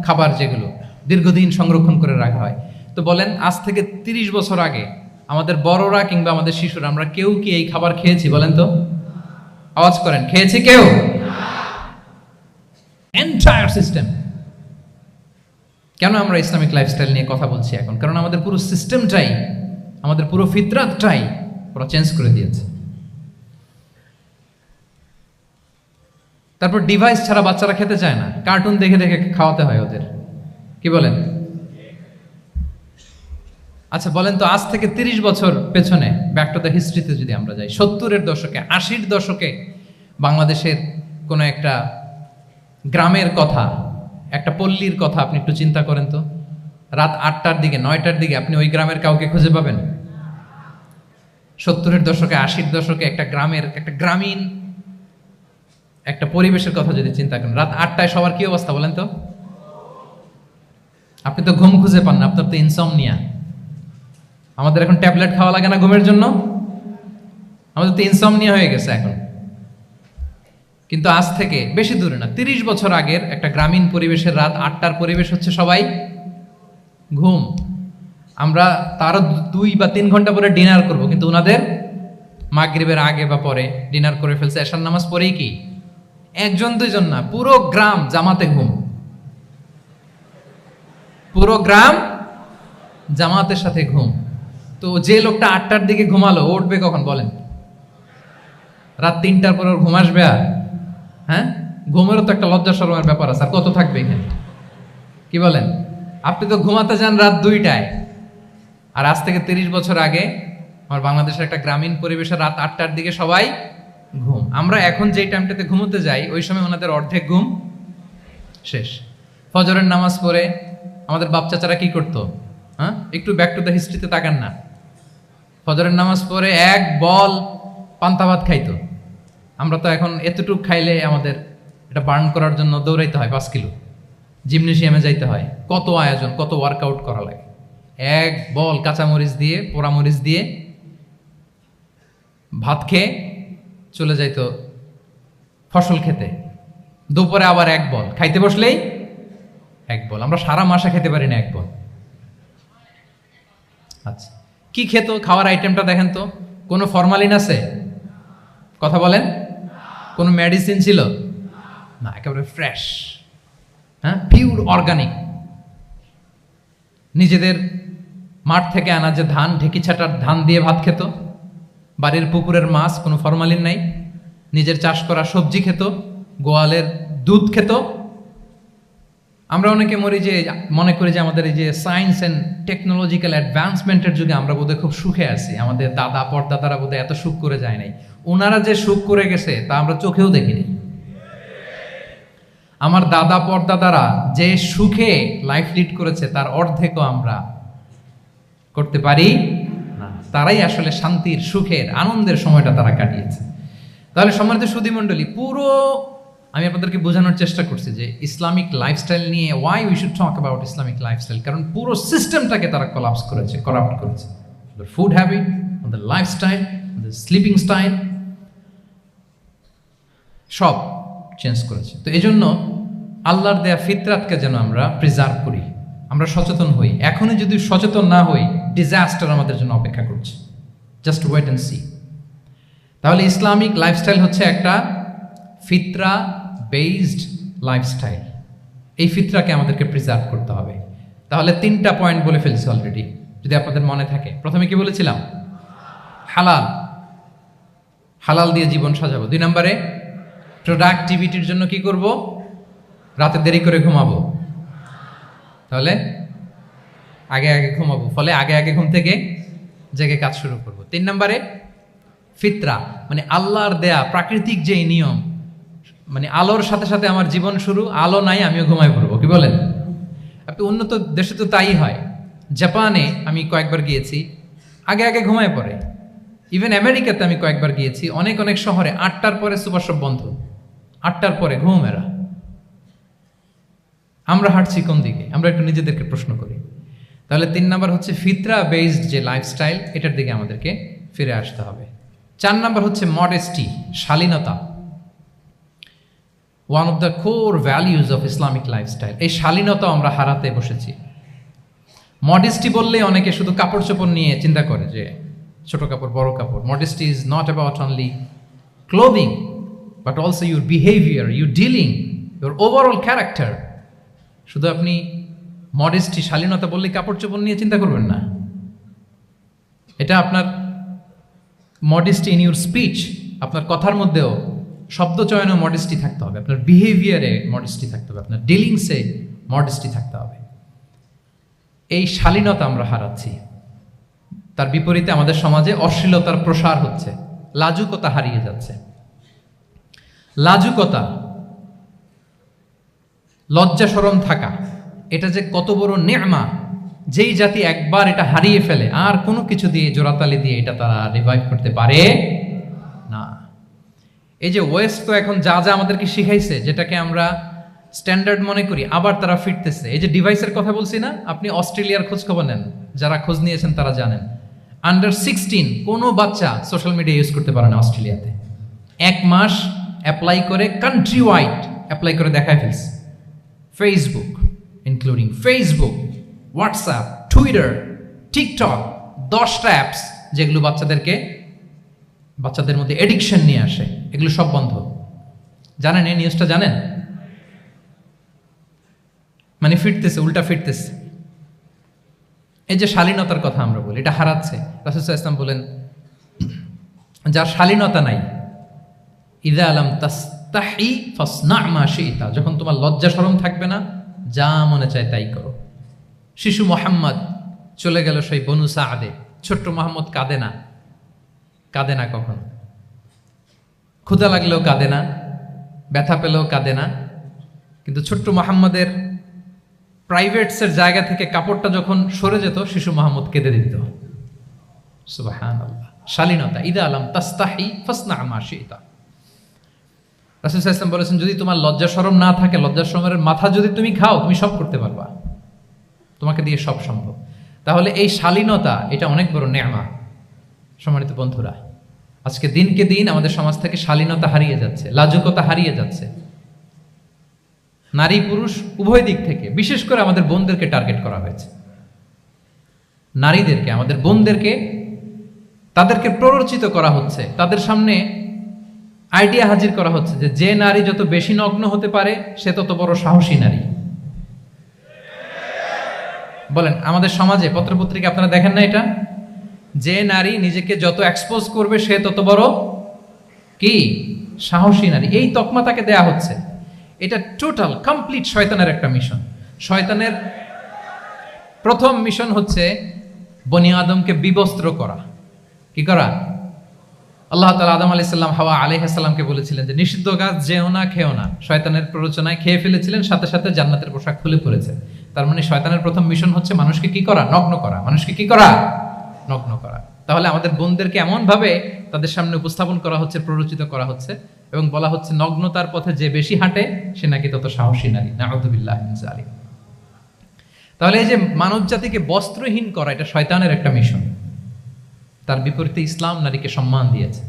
খাবার যেগুলো দীর্ঘদিন সংরক্ষণ করে রাখা হয়। তো বলেন, আজ থেকে 30 বছর আগে আমাদের বড়রা কিংবা আমাদের শিশুরা, আমরা কেউ কি এই খাবার খেয়েছি? বলেন তো, আওয়াজ করেন, খেয়েছি কেউ? Entire system. কেন আমরা ইসলামিক লাইফস্টাইল নিয়ে কথা বলছি এখন? কারণ আমাদের পুরো সিস্টেমটাই, আমাদের পুরো ফিতরাতটাই ওরা চেঞ্জ করে দিয়েছে। তারপর ডিভাইস ছাড়া বাচ্চারা খেতে চায় না, কার্টুন দেখে দেখে খাওয়াতে হয় ওদের। কি বলেন? আচ্ছা বলেন তো, আজ থেকে 30 বছর পেছনে ব্যাক টু দ্য হিস্ট্রিতে যদি আমরা যাই, 70-এর দশকে, 80-র দশকে বাংলাদেশের কোনো একটা গ্রামের কথা, একটা পল্লীর কথা আপনি একটু চিন্তা করেন তো। রাত 8টার দিকে, 9টার দিকে আপনি ওই গ্রামের কাউকে খুঁজে পাবেন? 70-এর দশকে, 80-র দশকে একটা গ্রামের, একটা গ্রামীণ একটা পরিবেশের কথা যদি চিন্তা করেন, রাত 8টায় সবার কি অবস্থা বলেন তো? আপনি তো ঘুম খুঁজে পান না, আপনার তো ইনসমনিয়া। আমাদের এখন ট্যাবলেট খাওয়া লাগে না ঘুমের জন্য? আমাদের তো ইনসমনিয়া হয়ে গেছে এখন। কিন্তু আজ থেকে বেশি দূরে না, 30 বছর আগের একটা গ্রামীণ পরিবেশের রাত 8টার পরিবেশ হচ্ছে সবাই ঘুম। আমরা তারও 2 বা 3 ঘন্টা পরে ডিনার করব, কিন্তু ওনাদের মাগরিবের আগে বা পরে ডিনার করে ফেলছে, এশার নামাজ পড়েই কি 1-2 না, পুরো গ্রাম জামাতে ঘুম। পুরো গ্রাম জামাতের সাথে ঘুম। তো যে লোকটা 8টার দিকে ঘুমালো, উঠবে কখন বলেন? রাত 3টার পর ওর ঘুম আসবে? আর হ্যাঁ, ঘুমেরও তো একটা লজ্জা শরমের ব্যাপার আছে। আর কত থাকবে এখানে, কি বলেন? আপনি তো ঘুমাতে যান রাত 2টায়, আর আজ থেকে 30 বছর আগে আমার বাংলাদেশের একটা গ্রামীণ পরিবেশে রাত 8টার দিকে সবাই ঘুম। আমরা এখন যেই টাইমটাতে ঘুমোতে যাই ওই সময় ওনাদের অর্ধেক ঘুম শেষ। ফজরের নামাজ পড়ে আমাদের বাপ চাচারা কি করতো? হ্যাঁ, একটু ব্যাক টু দ্য হিস্ট্রিতে তাকান না। ফজরের নামাজ পড়ে এক বল পান্তা ভাত খাইতো। আমরা তো এখন এতটুকু খাইলে আমাদের এটা বার্ন করার জন্য দৌড়াইতে হয় 5 কিলো, জিমনেশিয়ামে যাইতে হয়, কত আয়োজন, কত ওয়ার্কআউট করা লাগে। এক বল কাঁচামরিচ দিয়ে, পোড়ামরিচ দিয়ে ভাত খেয়ে চলে যাইতো ফসল খেতে। দুপুরে আবার এক বল, খাইতে বসলেই এক বল। আমরা সারা মাসে খেতে পারি না এক বল। আচ্ছা, কি খেত? খাওয়ার আইটেমটা দেখেন তো। কোনো ফরমালিন আছে? কথা বলেন। কোনো মেডিসিন ছিল না, একেবারে ফ্রেশ, হ্যাঁ, পিওর অর্গানিক। নিজেদের মাঠ থেকে আনা যে ধান, ঢেকি ছাটার ধান দিয়ে ভাত খেত। বাড়ির পুকুরের মাছ, কোনো ফরমালিন নাই। নিজের চাষ করা সবজি খেত, গোয়ালের দুধ খেত। আমরা অনেকে মনে করি যে আমাদের এই যে সায়েন্স অ্যান্ড টেকনোলজিক্যাল অ্যাডভান্সমেন্টের যুগে আমরা বোধহয় খুব সুখে আছি। আমাদের দাদা পরদাদারা বোধহয় এত সুখ করে যায় নাই। ওনারা যে সুখ করে গেছে তা আমরা চোখেও দেখিনি। আমার দাদা পরদাদারা যে সুখে লাইফ লিড করেছে তার অর্ধেকও আমরা করতে পারি না। তারাই আসলে শান্তির, সুখের, আনন্দের সময়টা তারা কাটিয়েছে। তাহলে সম্মানিত সুধী মণ্ডলী, পুরো আমি আপনাদেরকে বোঝানোর চেষ্টা করছি যে ইসলামিক লাইফস্টাইল নিয়ে why we should talk about Islamic lifestyle. কারণ পুরো সিস্টেমটাকে তারা কলাপস করেছে, করাপ্ট করেছে। Food habit, the lifestyle, the sleeping style, সব চেঞ্জ করেছে। তো এই জন্য আল্লাহর দেয়া ফিতরাতকে যেন আমরা প্রিজার্ভ করি, আমরা সচেতন হই। এখনই যদি সচেতন না হই, ডিজাস্টার আমাদের জন্য অপেক্ষা করছে। Just wait and see. তাহলে ইসলামিক লাইফস্টাইল হচ্ছে একটা ফিতরা বেসড লাইফস্টাইল। এই ফিতরাকে আমাদেরকে প্রিজার্ভ করতে হবে। তাহলে 3টা পয়েন্ট বলে ফেলছি অলরেডি, যদি আপনাদের মনে থাকে। প্রথমে কি বলেছিলাম? হালাল, হালাল দিয়ে জীবন সাজাবো। 2 নম্বরে প্রোডাক্টিভিটির জন্য কি করব? রাতে দেরি করে ঘুমাবো। তাহলে আগে আগে ঘুমাবো, ফলে আগে আগে ঘুম থেকে জেগে কাজ শুরু করব। 3 নম্বরে ফিতরা, মানে আল্লাহর দেয়া প্রাকৃতিক যে নিয়ম, মানে আলোর সাথে সাথে আমার জীবন শুরু, আলো নাই আমিও ঘুমায় পড়বো। কি বলেন? আপনি উন্নত দেশে তো তাই হয়। জাপানে আমি কয়েকবার গিয়েছি, আগে আগে ঘুমায় পড়ে। ইভেন আমেরিকাতে আমি কয়েকবার গিয়েছি, অনেক অনেক শহরে 8টার পরে সুপার শপ বন্ধ, 8টার পরে ঘুম এরা। আমরা হাঁটছি কোন দিকে? আমরা একটু নিজেদেরকে প্রশ্ন করি। তাহলে 3 নাম্বার হচ্ছে ফিতরা বেসড যে লাইফস্টাইল, এটার দিকে আমাদেরকে ফিরে আসতে হবে। 4 নাম্বার হচ্ছে মডেস্টি, শালীনতা। One of the core values of Islamic lifestyle. এই শালীনতা আমরা হারাতে বসেছি। মডেস্টি বললে অনেকে শুধু কাপড় চোপড় নিয়ে চিন্তা করে যে ছোট কাপড়, বড় কাপড়। Modesty is not about only clothing, but also your behaviour, your dealing, your overall character. শুধু আপনি মডেস্টি, শালীনতা বললে কাপড় চোপড় নিয়ে চিন্তা করবেন না। এটা আপনার মডেস্টি ইন ইউর স্পিচ, আপনার কথার মধ্যেও শব্দ চয়নে মডেস্টি থাকতে হবে, আপনার বিহেভিয়ারে মডেস্টি থাকতে হবে, আপনার ডিলিংসে মডেস্টি থাকতে হবে। এই শালীনতা আমরা হারাচ্ছি। তার বিপরীতে আমাদের সমাজে অশ্লীলতার প্রসার হচ্ছে, লাজুকতা হারিয়ে যাচ্ছে। লাজুকতা, লজ্জা শরম থাকা, এটা যে কত বড় নেয়ামা। যেই জাতি একবার এটা হারিয়ে ফেলে আর কোনো কিছু দিয়ে, জোড়াতালি দিয়ে এটা তারা রিভাইভ করতে পারে না। এই যে ওয়েস্ট তো এখন যা যা আমাদেরকে শিখাইছে, যেটাকে আমরা স্ট্যান্ডার্ড মনে করি, আবার তারা ফিরতেছে। এই যে ডিভাইসের কথা বলছি না, আপনি অস্ট্রেলিয়ার খোঁজ খবর নেন, যারা খোঁজ নিয়েছেন তারা জানেন আন্ডার 16 কোনো বাচ্চা সোশ্যাল মিডিয়া ইউজ করতে পারে না অস্ট্রেলিয়াতে। 1 মাস অ্যাপ্লাই করে, কান্ট্রি ওয়াইড অ্যাপ্লাই করে দেখায় ফেলছে। Facebook, including Facebook, WhatsApp, Twitter, TikTok, 10টা অ্যাপস যেগুলো বাচ্চাদের মধ্যে এডিকশন নিয়ে আসে, এগুলো সব বন্ধ। জানেন এই নিউজটা? জানেন? মানে ফিরতেছে, উল্টা ফিরতেছে। এই যে শালীনতার কথা আমরা বলি, এটা হারাচ্ছে। রাসূল সাল্লাল্লাহু আলাইহি ওয়াসাল্লাম বলেন, যার শালীনতা নাই ইযা লাম তাস্তাহি ফাসনা মা শি'তা, যখন তোমার লজ্জা শরম থাকবে না, যা মনে চায় তাই করো। শিশু মোহাম্মদ চলে গেল সেই বনু সাআদে, ছোট্ট মোহাম্মদ কাঁদে না, কাঁদে না কখনো, ক্ষুধা লাগলেও কাঁদে না, ব্যথা পেলেও কাঁদে না। কিন্তু ছোট্ট মোহাম্মদের প্রাইভেটসের জায়গা থেকে কাপড়টা যখন সরে যেত, শিশু মোহাম্মদ কেঁদে দিত। সুবহানাল্লাহ, শালীনতা। ইযা লাম তাস্তাহি ফাসনা মা শি'তা। রাসূল সাল্লাল্লাহু আলাইহি ওয়াসাল্লাম বলেছেন, যদি তোমার লজ্জা শরম না থাকে, লজ্জা শরমের মাথা যদি তুমি খাও, তুমি সব করতে পারবা, তোমাকে দিয়ে সব সম্ভব। তাহলে এই শালীনতা, এটা অনেক বড় নেয়ামত। সম্মানিত বন্ধুরা, আজকে দিনকে দিন আমাদের সমাজ থেকে শালীনতা হারিয়ে যাচ্ছে, লাজুকতা হারিয়ে যাচ্ছে। নারী পুরুষ উভয় দিক থেকে, বিশেষ করে আমাদের বোনদেরকে টার্গেট করা হয়েছে। নারীদেরকে, আমাদের বোনদেরকে, তাদেরকে প্ররোচিত করা হচ্ছে, তাদের সামনে আইডিয়া হাজির করা হচ্ছে যে নারী যত বেশি নগ্ন হতে পারে সে তত বড় সাহসী নারী। বলেন, আমাদের সমাজে পত্রপত্রিকা আপনারা দেখেন না এটা? যে নারী নিজেকে যত এক্সপোজ করবে সে তত বড় কি সাহসী নারী, এই তকমা তাকে দেয়া হচ্ছে। এটা টোটাল কমপ্লিট শয়তানের একটা মিশন। শয়তানের প্রথম মিশন হচ্ছে বনি আদমকে বিবস্ত্র করা। কি করা? আল্লাহ তাআলা আদম আলাইহিস সালাম, হাওয়া আলাইহিস সালামকে বলেছিলেন যে নিষিদ্ধ গাছ যেও না, খেও না। শয়তানের প্ররোচনায় খেয়ে ফেলেছিলেন, সাথে সাথে জান্নাতের পোশাক খুলে পড়েছে। তার মানে শয়তানের প্রথম মিশন হচ্ছে মানুষকে কি করা? নগ্ন করা। মানুষকে কি করা? নগ্ন করা। তাহলে আমাদের বোনদেরকে এমন ভাবে তাদের সামনে উপস্থাপন করা হচ্ছে, প্ররোচিত করা হচ্ছে, এবং বলা হচ্ছে নগ্নতার পথে যে বেশি হাঁটে সে নাকি তত সাহসী নারী। নাউযুবিল্লাহি মিন যালিক। তাহলে এই যে মানব জাতিকে বস্ত্রহীন করা, এটা শয়তানের একটা মিশন। তার বিপরীতে ইসলাম নারীকে সম্মান দিয়েছে,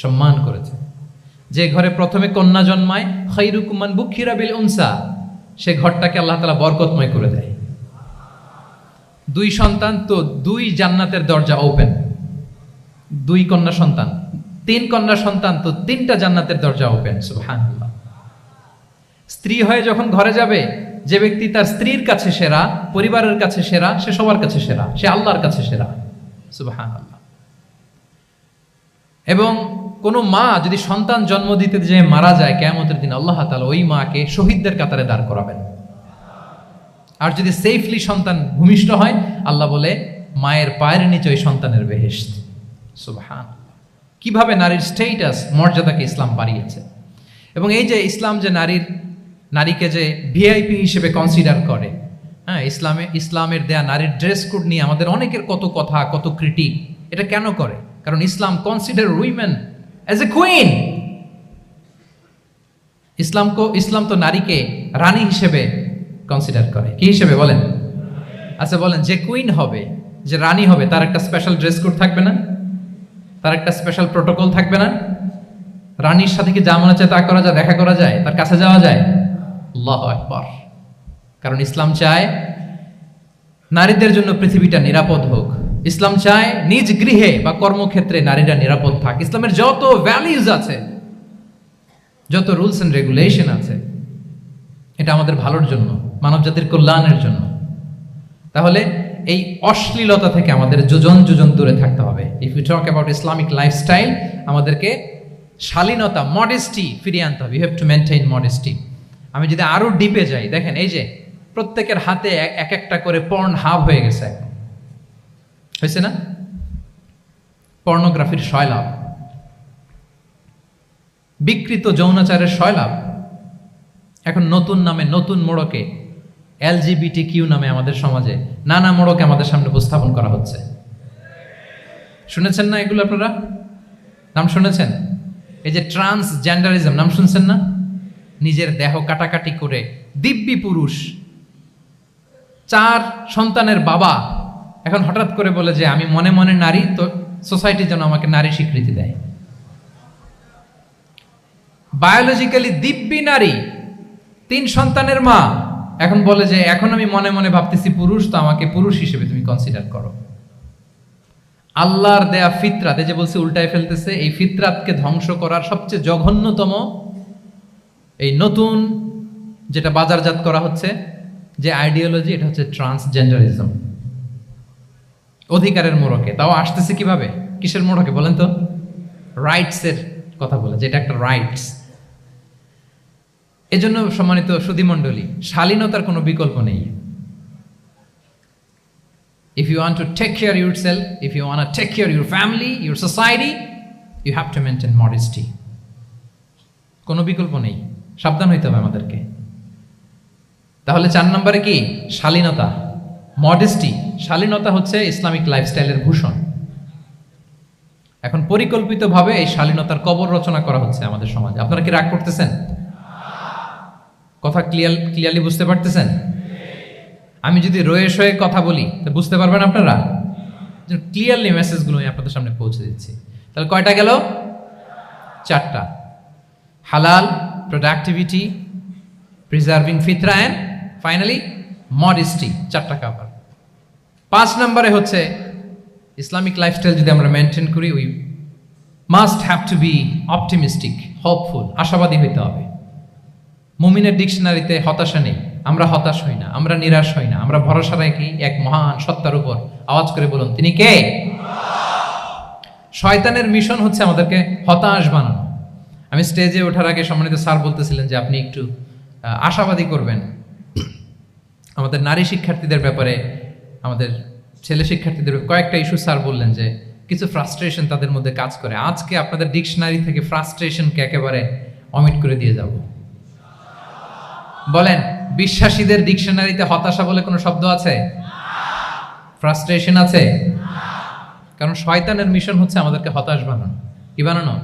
সম্মান করেছে। যে ঘরে প্রথমে কন্যা জন্মায়, খায়রুকুম মান বুখিরা বিল উনসা, সে ঘরটাকে আল্লাহ তাআলা বরকতময় করে দেয়। 2 সন্তান তো 2 জান্নাতের দরজা ওপেন। 2 কন্যা সন্তান, 3 কন্যা সন্তান তো 3টা জান্নাতের দরজা ওপেন। সুবহানাল্লাহ। স্ত্রী হয়ে যখন ঘরে যাবে, যে ব্যক্তি তার স্ত্রীর কাছে সেরা, পরিবারের কাছে সেরা, সে সবার কাছে সেরা, সে আল্লাহর কাছে সেরা। সুবহানাল্লাহ। এবং কোনো মা যদি সন্তান জন্ম দিতে যে মারা যায়, কিয়ামতের দিন আল্লাহ তাআলা ওই মাকে শহীদদের কাতারে দাঁড় করাবেন। আর যদি সেফলি সন্তান ভূমিষ্ঠ হয়, আল্লাহ বলে মায়ের পায়ের নিচে ওই সন্তানের বেহেশত। সুবহানাল্লাহ। কিভাবে নারীর স্টেটাস, মর্যাদাকে ইসলাম বাড়িয়েছে। এবং এই যে ইসলাম যে নারীকে যে ভিআইপি হিসেবে কনসিডার করে, হ্যাঁ, ইসলামের দেয়া নারীর ড্রেস কোড নিয়ে আমাদের অনেকের কত কথা, কত ক্রিটিক। এটা কেন করে? কারণ Islam consider women as a queen. Islam তো নারীকে রানী হিসেবে কনসিডার করে। কি হিসেবে বলেন? আচ্ছা বলেন, যে কুইন হবে, যে রানী হবে, তার একটা স্পেশাল ড্রেস কোড থাকবে না? তার একটা স্পেশাল প্রোটোকল থাকবে না? রানীর সাথে কি যা মনে চায় তা করা যায়, দেখা করা যায়, তার কাছে যাওয়া যায়? আল্লাহু আকবার। কারণ ইসলাম চায় নারীদের জন্য পৃথিবীটা নিরাপদ হোক। ইসলাম চায় নিজ গৃহে বা কর্মক্ষেত্রে নারীরা নিরাপদ থাক। ইসলামের যত ভ্যালিউজ আছে, যত রুলস এন্ড রেগুলেশন আছে, এটা আমাদের ভালোর জন্য, মানব জাতির কল্যাণের জন্য। তাহলে এই অশ্লীলতা থেকে আমাদের যোজন যোজন দূরে থাকতে হবে। If you talk about Islamic lifestyle, আমাদেরকে শালীনতা, মডেস্টি ফিরিয়ে আনতে হবে। You have to maintain modesty. আমি যদি আরো ডিপে যাই, দেখেন এই যে প্রত্যেকের হাতে এক একটা করে পর্ন হাব হয়ে গেছে। হয়েছে না? পর্নোগ্রাফির সয়লাভ, বিকৃত যৌনাচারের সয়লাভ। এখন নতুন নামে, নতুন মোড়কে, LGBTQ নামে আমাদের সমাজে নানা মোড়কে আমাদের সামনে উপস্থাপন করা হচ্ছে। শুনেছেন না এগুলো? আপনারা নাম শুনেছেন? এই যে ট্রান্সজেন্ডারিজম, নাম শুনছেন না? নিজের দেহ কাটাকাটি করে দিব্যি পুরুষ, 4 সন্তানের বাবা, এখন হঠাৎ করে বলে যে আমি মনে মনে নারী, তো সোসাইটি যেন আমাকে নারী স্বীকৃতি দেয়। বায়োলজিক্যালি দিব্যি নারী, 3 সন্তানের মা, এখন বলে যে এখন আমি মনে মনে ভাবতেছি পুরুষ, তো আমাকে পুরুষ হিসেবে তুমি কনসিডার করো। আল্লাহর দেয়া ফিতরাত, এই যে বলছে উল্টায় ফেলতেছে, এই ফিতরাতকে ধ্বংস করার সবচেয়ে জঘন্যতম এই নতুন যেটা বাজারজাত করা হচ্ছে যে আইডিওলজি, এটা হচ্ছে ট্রান্সজেন্ডারিজম। অধিকারের মোড়কে, তাও আসতেছে কিভাবে? কিসের মোড়কে বলেন তো? রাইটসের কথা বলে, যেটা একটা রাইটস। এজন্য সম্মানিত সুধীমণ্ডলী, শালীনতার কোনো বিকল্প নেই। If you want to take care of yourself, if you want to take care of your family, your society, you have to maintain modesty. কোনো বিকল্প নেই, সাবধান হইতে হবে আমাদেরকে। তাহলে 4 নম্বরে কি? শালীনতা, মডেস্টি। শালীনতা হচ্ছে ইসলামিক লাইফস্টাইলের ভূষণ। এখন পরিকল্পিতভাবে এই শালীনতার কবর রচনা করা হচ্ছে আমাদের সমাজে। আপনারা কি রাগ করতেছেন? কথা ক্লিয়ারলি বুঝতে পারতেছেন? আমি যদি রয়ে সয়ে কথা বলি তো বুঝতে পারবেন আপনারা? ক্লিয়ারলি মেসেজগুলো আমি আপনাদের সামনে পৌঁছে দিচ্ছি। তাহলে কয়টা গেল? 4টা। হালাল, প্রোডাক্টিভিটি, প্রিজার্ভিং ফিতরা অ্যান্ড ফাইনালি মডেস্টি। 4টা কাভার। 5 নম্বরে হচ্ছে ইসলামিক লাইফস্টাইল যদি আমরা মেনটেন করি, we must have to be optimistic, hopeful, আশাবাদী হইতে হবে। মুমিনের ডিকশনারিতে হতাশা নেই। আমরা হতাশ হই না, আমরা নিরাশ হই না, আমরা ভরসা রাখি এক মহান সত্তার উপর। আওয়াজ করে বলুন, তিনি কে? শয়তানের মিশন হচ্ছে আমাদেরকে হতাশ বানানো। আমি স্টেজে ওঠার আগে সম্মানিত স্যার বলতেছিলেন যে আপনি একটু আশাবাদী করবেন আমাদের নারী শিক্ষার্থীদের ব্যাপারে, আমাদের ছেলে শিক্ষার্থীদের কয়েকটা ইস্যু স্যার বললেন যে কিছু ফ্রাস্ট্রেশন তাদের মধ্যে কাজ করে। আজকে আপনাদের ডিকশনারি থেকে ফ্রাস্ট্রেশনকে একেবারে অমিট করে দিয়ে যাব। বলেন, বিশ্বাসীদের ডিকশনারিতে হতাশা বলে কোনো শব্দ আছে? ফ্রাস্ট্রেশন আছে? কারণ শয়তানের মিশন হচ্ছে আমাদেরকে হতাশ বানানো। কি বানানো?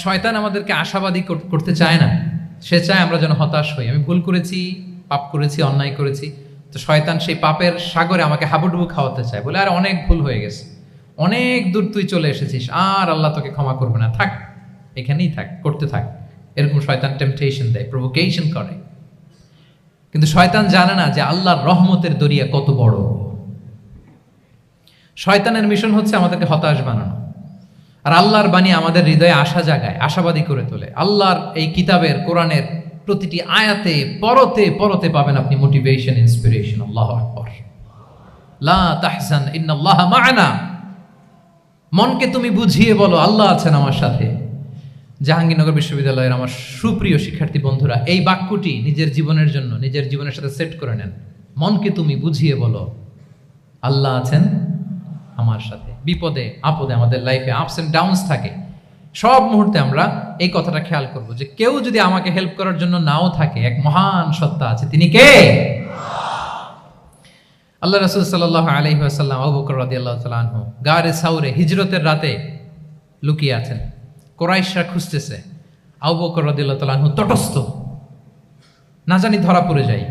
শয়তান আমাদেরকে আশাবাদী করতে চায় না, সে চায় আমরা যেন হতাশ হই। আমি ভুল করেছি, পাপ করেছি, অন্যায় করেছি, তো শয়তান সেই পাপের সাগরে আমাকে হাবুডুবু খাওয়াতে চায়, বলে আর অনেক ভুল হয়ে গেছে, অনেক দূর তুই চলে এসেছিস, আর আল্লাহ তোকে ক্ষমা করবে না, থাক এখানেই থাক, করতে থাক। এরকম শয়তান টেম্পটেশন দেয়, প্রভোকেশন করে। কিন্তু শয়তান জানে না যে আল্লাহর রহমতের দরিয়া কত বড়। শয়তানের মিশন হচ্ছে আমাদেরকে হতাশ বানানো, আর আল্লাহর বাণী আমাদের হৃদয়ে আশা জাগায়, আশাবাদী করে তোলে। আল্লাহর এই কিতাবের, কোরআনের প্রতিটি আয়াতে পরতে পরতে পাবেন আপনি মোটিভেশন, ইন্সপিরেশন। আল্লাহু আকবার। লা তাহজান ইন্নাল্লাহা মা'ানা। মনকে তুমি বুঝিয়ে বলো আল্লাহ আছেন আমার সাথে। জাহাঙ্গীরনগর বিশ্ববিদ্যালয়ের আমার সুপ্রিয় শিক্ষার্থী বন্ধুরা, এই বাক্যটি নিজের জীবনের জন্য, নিজের জীবনের সাথে সেট করে নেন। মনকে তুমি বুঝিয়ে বলো আল্লাহ আছেন আমার সাথে। বিপদে আপদে, আমাদের লাইফে আপস এন্ড ডাউনস থাকে, সব মুহূর্তে আমরা এই কথাটা খেয়াল করব যে কেউ যদি আমাকে হেল্প করার জন্য নাও থাকে, এক মহান সত্তা আছে, তিনি কে? আল্লাহ রাসূল সাল্লাল্লাহু আলাইহি ওয়াসাল্লাম, আবু বকর রাদিয়াল্লাহু তাআলা আনহু গারে সাউরে হিজরতের রাতে লুকিয়ে আছেন। কুরাইশরা খুঁজতেছে, আবু বকর রাদিয়াল্লাহু তাআলা আনহু তটস্থ, না জানি ধরা পড়ে যায়।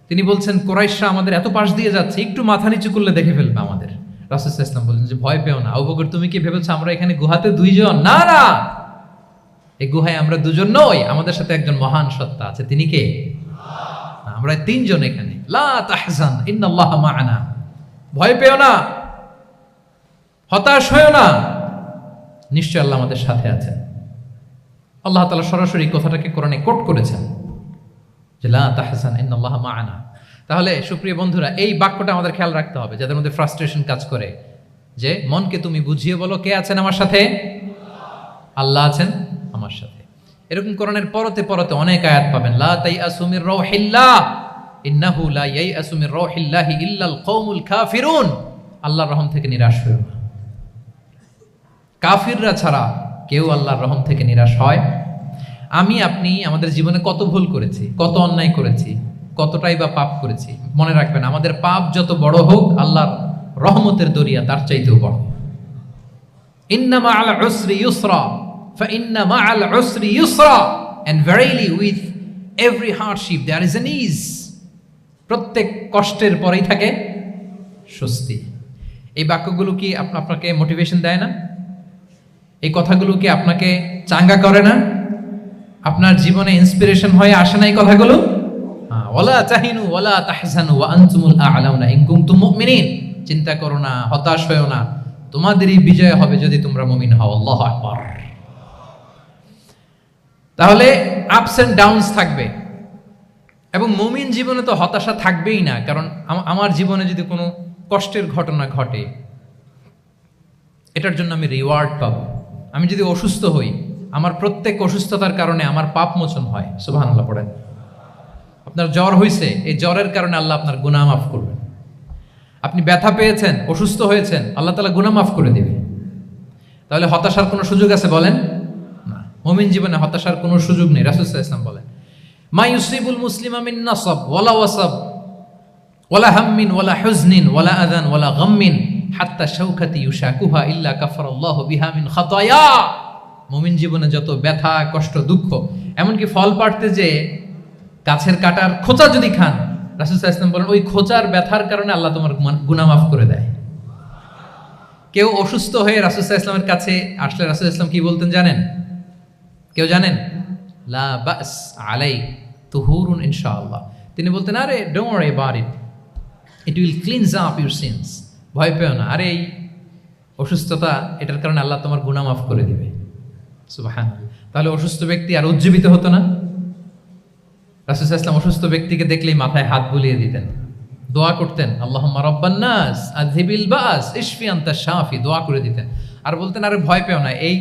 তিনি বলছেন, কুরাইশরা আমাদের এত পাশ দিয়ে যাচ্ছে, একটু মাথা নিচু করলে দেখে ফেলবে আমাদের। রাসূল সাল্লাল্লাহু আলাইহি ওয়াসাল্লাম বললেন যে ভয় পেও না। আবু বকর, তুমি কি ভেবেছো আমরা এখানে গুহাতে 2 জন? না না, এই গুহায় আমরা 2 জন নই, আমাদের সাথে একজন মহান সত্তা আছে। তিনি কে? আমরা 3 জন এখানে। লা তাহজান ইন্নাল্লাহা মা'ানা। ভয় পেও না, হতাশ হয়ো না, নিশ্চয় আল্লাহ আমাদের সাথে আছেন। আল্লাহ তাআলা সরাসরি কথাটাকে কোরআনে কোট করেছেন যে লা তাহজান ইন্নাল্লাহা মা'ানা। তাহলে সুপ্রিয় বন্ধুরা, এই বাক্যটা আমাদের খেয়াল রাখতে হবে, যাদের মধ্যে ফ্রাস্ট্রেশন কাজ করে, যে মনকে তুমি বুঝিয়ে বলো কে আছেন আমার সাথে? আল্লাহ আছেন আমার সাথে। এরকম কোরআনের পরতে পরতে অনেক আয়াত পাবেন। লা তাইআসু মির রাউহিল্লাহ ইন্নাহু লা ইয়াইআসু মির রাউহিল্লাহি ইল্লাল কওমুল কাফিরুন। আল্লাহর রহম থেকে নিরাশ হয়ো না। কাফিররা ছাড়া কেউ আল্লাহর রহম থেকে নিরাশ হয়? আমি আপনি আমাদের জীবনে কত ভুল করেছি, কত অন্যায় করেছি, কতটাই বা পাপ করেছি। মনে রাখবেন, আমাদের পাপ যত বড় হোক, আল্লাহর রহমতের দরিয়া তার চাইতেও বড়। ইন্না মা'আল উসরি ইউসরা ফাইন্না মা'আল উসরি ইউসরা, and verily with every hardship there is an ease. প্রত্যেক কষ্টের পরেই থাকে স্বস্তি। এই বাক্যগুলো কি আপনাকে মোটিভেশন দেয় না? এই কথাগুলো কি আপনাকে চাঙ্গা করে না? আপনার জীবনে ইন্সপিরেশন হয়ে আসে না এই কথাগুলো? ওয়ালা তাহিনু ওয়ালা তাহজানু ওয়া আনতুমুল আ'লাউনা ইন কুনতুম মুমিনিন। চিন্তা করো না, হতাশ হয়ো না, তোমাদেরই বিজয় হবে যদি তোমরা মুমিন হও। আল্লাহু আকবার। তাহলে আপস এন্ড ডাউনস থাকবে, এবং মুমিন জীবনে তো হতাশা থাকবেই না। কারণ আমার জীবনে যদি কোনো কষ্টের ঘটনা ঘটে, এটার জন্য আমি রিওয়ার্ড পাবো, আমি যদি অসুস্থ হই, আমার প্রত্যেক অসুস্থতার কারণে আমার পাপ মোচন হয়। সুবহানাল্লাহ পড়েন। আপনার জ্বর হয়েছে, এই জ্বরের কারণে আল্লাহ আপনার গুনাহ মাফ করবেন। আপনি ব্যথা পেয়েছেন, অসুস্থ হয়েছেন, আল্লাহ তাআলা গুনাহ মাফ করে দিবে। তাহলে হতাশার কোনো সুযোগ আছে বলেন? না। মুমিন জীবনে হতাশার কোনো সুযোগ নেই। রাসূল সাল্লাল্লাহু আলাইহি ওয়াসাল্লাম বলেন, মা ইউসিবুল মুসলিমা মিন নাসাব ওয়ালা ওয়াসাব ওয়ালা হাম্মিন ওয়ালা হুজনিন ওয়ালা আযান ওয়ালা গাম্মিন হাত্তা শাওকাতি ইউশাকুহা ইল্লা কাফারাল্লাহু বিহা মিন খাতায়া। মুমিন জীবনে যত ব্যথা, কষ্ট, দুঃখ, এমনকি ফল পাড়তে যে গাছের কাটার খোঁচা যদি খান, রাসূল সাল্লাল্লাহু আলাইহি ওয়াসাল্লাম বলেন ওই খোঁচার ব্যথার কারণে আল্লাহ তোমার গুনাহ মাফ করে দেয়। কেউ অসুস্থ হয়ে রাসূল সাল্লাল্লাহু আলাইহি ওয়াসাল্লামের কাছে আসলে রাসূল সাল্লাল্লাহু আলাইহি ওয়াসাল্লাম কি বলতেন জানেন? কেউ জানেন? লা বাস আলাই তুহুরুন ইনশাআল্লাহ। তিনি বলতেন, আরে don't worry about it, it will cleanse up your scenes. ভয় পেও না, আরে এই অসুস্থতা, এটার কারণে আল্লাহ তোমার গুনাহ মাফ করে দিবে। সুবহানাল্লাহ। তাহলে অসুস্থ ব্যক্তি আর উজ্জীবিত হতো না? রাসূল সাল্লাল্লাহু আলাইহি ওয়াসাল্লাম অসুস্থ ব্যক্তিকে দেখলেই মাথায় হাত বুলিয়ে দিতেন, দোয়া করতেন, আল্লাহুম্মা রাব্বান নাস আযহিবিল বাস ইশফি আনতা শাফি, দোয়া করে দিতেন। আর বলতেন, আরে ভয় পেও না, এই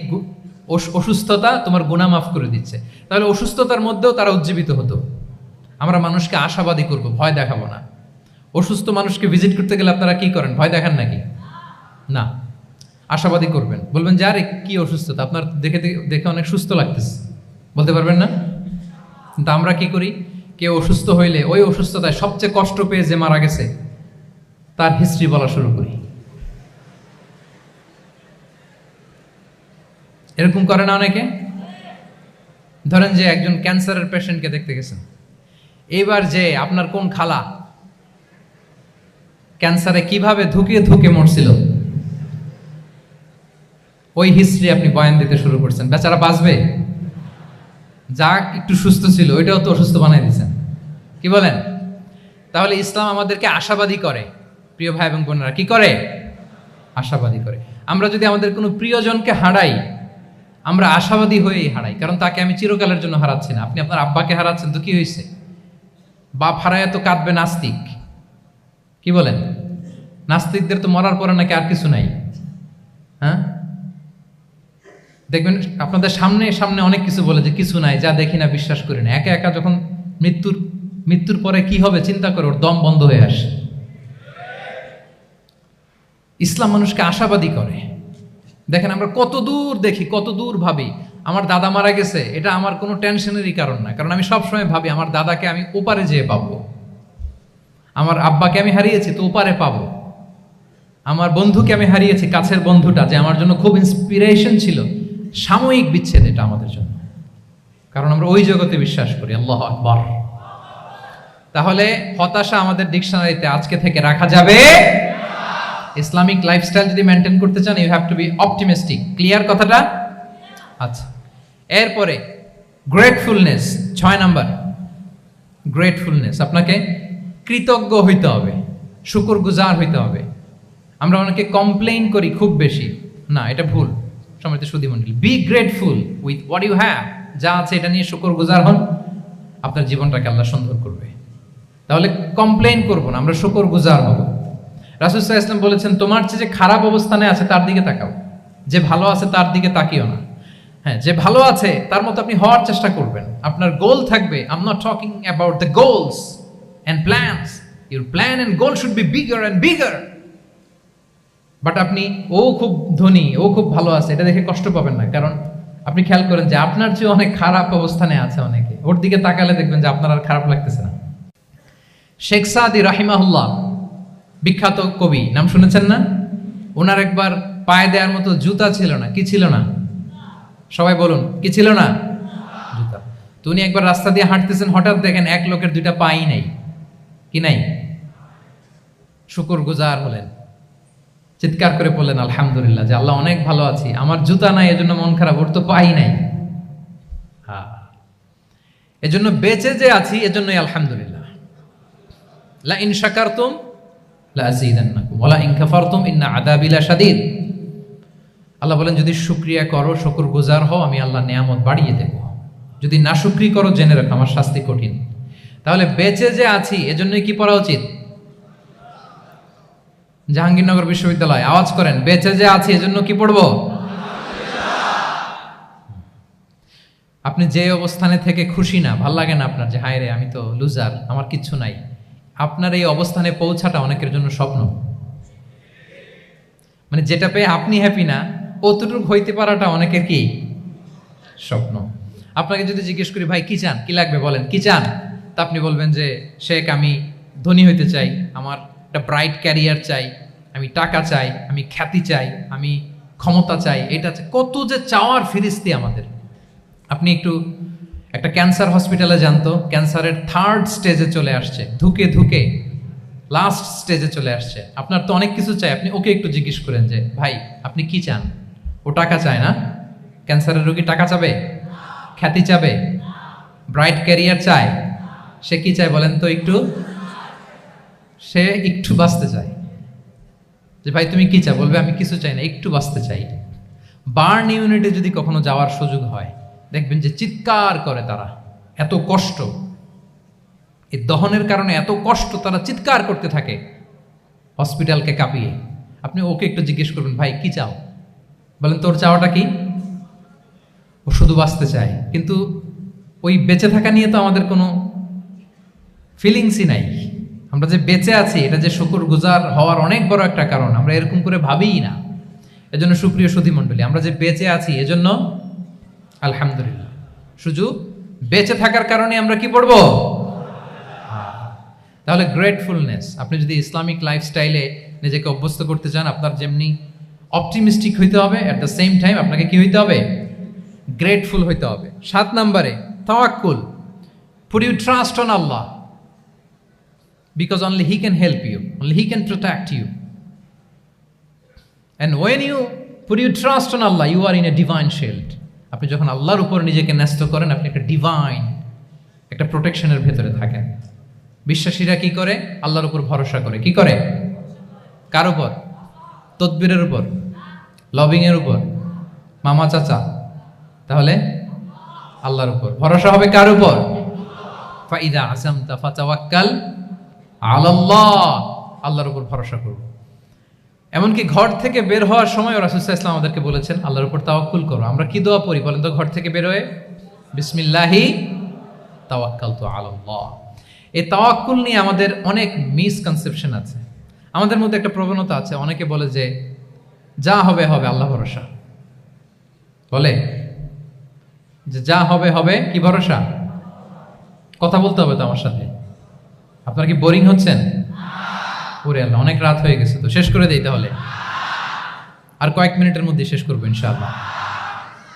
অসুস্থতা তোমার গুনাহ মাফ করে দিচ্ছে। তাহলে অসুস্থতার মধ্যেও তারা উজ্জীবিত হতো। আমরা মানুষকে আশাবাদী করব, ভয় দেখাবো না। অসুস্থ মানুষকে ভিজিট করতে গেলে আপনারা কি করেন? ভয় দেখান নাকি? না, আশাবাদী করবেন। বলবেন যে আরে কি অসুস্থতা, আপনার দেখে দেখে অনেক সুস্থ লাগতেছে, বলতে পারবেন না? কিন্তু আমরা কি করি? কেউ অসুস্থ হইলে ওই অসুস্থতায় সবচেয়ে কষ্ট পেয়ে যে মারা গেছে তার হিস্ট্রি বলা শুরু করি। এরকম করে না অনেকে? ধরেন যে একজন ক্যান্সারের পেশেন্টকে দেখতে গেছেন, এইবার যে আপনার কোন খালা ক্যান্সারে কিভাবে ধুকে ধুকে মরছিল, ওই হিস্ট্রি আপনি বয়ান দিতে শুরু করছেন। বেচারা বাঁচবে? যা একটু সুস্থ ছিল ওইটাও তো অসুস্থ বানাই দিচ্ছেন। কি বলেন? তাহলে ইসলাম আমাদেরকে আশাবাদী করে। প্রিয় ভাই এবং বোনেরা, কি করে? আশাবাদী করে। আমরা যদি আমাদের কোনো প্রিয়জনকে হারাই, আমরা আশাবাদী হয়েই হারাই, কারণ তাকে আমি চিরকালের জন্য হারাচ্ছি না। আপনি আপনার আব্বাকে হারাচ্ছেন তো কি হয়েছে? বাপ হারায় তো কাঁদবে নাস্তিক। কি বলেন? নাস্তিকদের তো মরার পরে নাকি আর কিছু নাই। হ্যাঁ, দেখবেন আপনাদের সামনে সামনে অনেক কিছু বলে যে কিছু নাই, যা দেখি না, বিশ্বাস করি না। একা একা যখন মৃত্যুর পরে কি হবে চিন্তা করে ওর দম বন্ধ হয়ে আসে। ইসলাম মানুষকে আশাবাদী করে। দেখেন আমরা কত দূর দেখি, কত দূর ভাবি। আমার দাদা মারা গেছে, এটা আমার কোনো টেনশনেরই কারণ না, কারণ আমি সবসময় ভাবি আমার দাদাকে আমি ওপারে যেয়ে পাবো। আমার আব্বাকে আমি হারিয়েছি তো ওপারে পাবো। আমার বন্ধুকে আমি হারিয়েছি, কাছের বন্ধুটা যে আমার জন্য খুব ইন্সপিরেশন ছিল, সাময়িক বিচ্ছেদ এটা আমাদের জন্য, কারণ আমরা ওই জগতে বিশ্বাস করি। আল্লাহু আকবার। তাহলে হতাশা আমাদের ডিকশনারিতে আজকে থেকে রাখা যাবে। ইসলামিক লাইফস্টাইল যদি মেনটেন করতে চান, you have to be optimistic. Clear কথাটা? আচ্ছা, এরপরে গ্রেটফুলনেস, 6 নাম্বার গ্রেটফুলনেস। আপনাকে কৃতজ্ঞ হইতে হবে, শুকরগুজার হইতে হবে। আমরা অনেকে কমপ্লেইন করি খুব বেশি, না এটা ভুল। সম্মানিত সুধীমণ্ডলী, be grateful with what you have. যা আছে এটা নিয়ে শুকরগুজার হন, আপনার জীবনটাকে আল্লাহ সুন্দর করবে। তাহলে কমপ্লেইন করব না, আমরা শুকরগুজার হব। রাসূল সাল্লাল্লাহু আলাইহি ওয়াসাল্লাম বলেছেন, তোমার চেয়ে যে খারাপ অবস্থানে আছে তার দিকে তাকাও, যে ভালো আছে তার দিকে তাকিও না। হ্যাঁ, যে ভালো আছে তার মতো আপনি হওয়ার চেষ্টা করবেন। আপনার গোল থাকবে। I am not talking about the goals and plans. Your plan and goal should be bigger and bigger. But আপনি ও খুব ধনী, ও খুব ভালো আছে, এটা দেখে কষ্ট পাবেন না, কারণ আপনি খেয়াল করেন যে আপনার চেয়ে অনেক খারাপ অবস্থানে আছে অনেকে। ওর দিকে তাকালে দেখবেন যে আপনার আর খারাপ লাগতেছে না। শেখ সাদি রাহিমাহুল্লাহ, বিখ্যাত কবি, নাম শুনেছেন না? ওনার একবার পায়ে দেওয়ার মতো জুতা ছিল না। কি ছিল না? সবাই বলুন, কি ছিল না? জুতা। তো উনি একবার রাস্তা দিয়ে হাঁটতেছেন, হঠাৎ দেখেন এক লোকের 2টা পাই নাই। কি নাই? শুকরগুজার হলেন, চিৎকার করে বললেন আলহামদুলিল্লাহ, যে আল্লাহ অনেক ভালো আছি, আমার জুতা নাই এজন্য মন খারাপ, ওর তো পাই নাই। হ্যাঁ, এজন্য বেঁচে যে আছি এজন্যই আলহামদুলিল্লাহ। লা ইন শাকারতুম লা আযীদান্নাকুম ওয়া লা ইন কাফারতুম ইন্না আযাবি লাশাদীদ। আল্লাহ বলেন, যদি শুকরিয়া করো, শুকরগুজার হও, আমি আল্লাহ নিয়ামত বাড়িয়ে দেব। যদি নাশুকরি করো, জেনে রাখো আমার শাস্তি কঠিন। তাহলে বেঁচে যে আছি এজন্যই কি পড়া উচিত? জাহাঙ্গীরনগর বিশ্ববিদ্যালয় আওয়াজ করেন, বেঁচে যে আছি এজন্য কি পড়বো? আপনি যে অবস্থানে থেকে খুশি না, ভাল লাগে না আপনার, যে হায় রে আমি তো লুজার, আমার কিচ্ছু নাই, আপনার এই অবস্থানে পৌঁছাটা অনেকের জন্য স্বপ্ন। মানে যেটা পেয়ে আপনি হ্যাপি না, অতটুকু হইতে পারাটা অনেকের কি স্বপ্ন। আপনাকে যদি জিজ্ঞেস করি ভাই কি চান, কি লাগবে বলেন, কি চান, তা আপনি বলবেন যে শেখ আমি ধনী হইতে চাই, আমার একটা ব্রাইট ক্যারিয়ার চাই, আমি টাকা চাই, আমি খ্যাতি চাই, আমি ক্ষমতা চাই, এটা চাই। কত যে চাওয়ার ফিরিস্তি আমাদের। আপনি একটু একটা ক্যান্সার হসপিটালে যান তো, ক্যান্সারের 3rd স্টেজে চলে আসছে, ধুকে ধুকে লাস্ট স্টেজে চলে আসছে। আপনার তো অনেক কিছু চাই, আপনি ওকে একটু জিজ্ঞেস করেন যে ভাই আপনি কি চান। ও টাকা চায় না? ক্যান্সারের রোগী টাকা চাবে, খ্যাতি চাবে, ব্রাইট ক্যারিয়ার চায়। সে কি চায় বলেন তো একটু? সে একটু বাঁচতে চায়। যে ভাই তুমি কি চাও, বলবে আমি কিছু চাই না, একটু বাঁচতে চাই। বার্ন ইউনিটে যদি কখনো যাওয়ার সুযোগ হয়, দেখবেন যে চিৎকার করে তারা, এত কষ্ট, এই দহনের কারণে এত কষ্ট, তারা চিৎকার করতে থাকে হসপিটালকে কাঁপিয়ে। আপনি ওকে একটু জিজ্ঞেস করবেন ভাই কি চাও, বলেন তোর চাওয়াটা কি? ও শুধু বাঁচতে চায়। কিন্তু ওই বেঁচে থাকা নিয়ে তো আমাদের কোনো ফিলিংসই নাই। আমরা যে বেঁচে আছি এটা যে শুকরগুজার হওয়ার অনেক বড় একটা কারণ, আমরা এরকম করে ভাবিই না। এজন্য সুপ্রিয় সুধী মণ্ডলী, আমরা যে বেঁচে আছি এজন্য আলহামদুলিল্লাহ। শুধু বেঁচে থাকার কারণে আমরা কি পড়বো? তাহলে গ্রেটফুলনেস, আপনি যদি ইসলামিক লাইফস্টাইলে নিজেকে অভ্যস্ত করতে চান, আপনার যেমনি অপটিমিস্টিক হইতে হবে, অ্যাট দ্য সেম টাইম আপনাকে কি হইতে হবে? গ্রেটফুল হইতে হবে। 7 নম্বরে তাওয়াক্কুল। Put your trust on Allah because only He can help you, only He can protect you. And when you put your trust on Allah, you are in a divine shield. আপনি যখন আল্লাহর উপর নিজেকে ন্যস্ত করেন, আপনি একটা ডিভাইন, একটা প্রোটেকশনের ভেতরে থাকেন। বিশ্বাসীরা কি করে? আল্লাহর উপর ভরসা করে। কি করে? কার উপর? তদবিরের উপর, লবিং এর উপর, মামা চাচা? তাহলে আল্লাহর উপর ভরসা হবে। কার উপর? ফাইদা আযামতা ফাতাওয়াক্কাল আলাল্লাহ, আল্লাহর উপর ভরসা করব। এমনকি ঘর থেকে বের হওয়ার সময় রাসূল সাল্লাল্লাহু আলাইহি ওয়াসাল্লাম আমাদেরকে বলেছেন আল্লাহর উপর তাওয়াক্কুল করো। আমরা কি দোয়া পড়ি বলেন তো ঘর থেকে বের হয়ে? বিসমিল্লাহি তাওয়াক্কালতু আলাল্লাহ। এই তাওয়াক্কুল নিয়ে আমাদের অনেক মিসকনসেপশন আছে। আমাদের মধ্যে একটা প্রবণতা আছে, অনেকে বলে যে যা হবে হবে, আল্লাহ ভরসা। বলে যে যা হবে হবে, কি ভরসা? কথা বলতে হবে তো আমার সাথে। আপনারা কি বোরিং হচ্ছেন? ওরে আল্লাহ, অনেক রাত হয়ে গেছে, তো শেষ করে দেই তাহলে। আর কয়েক মিনিটের মধ্যে শেষ করবো ইনশাআল্লাহ।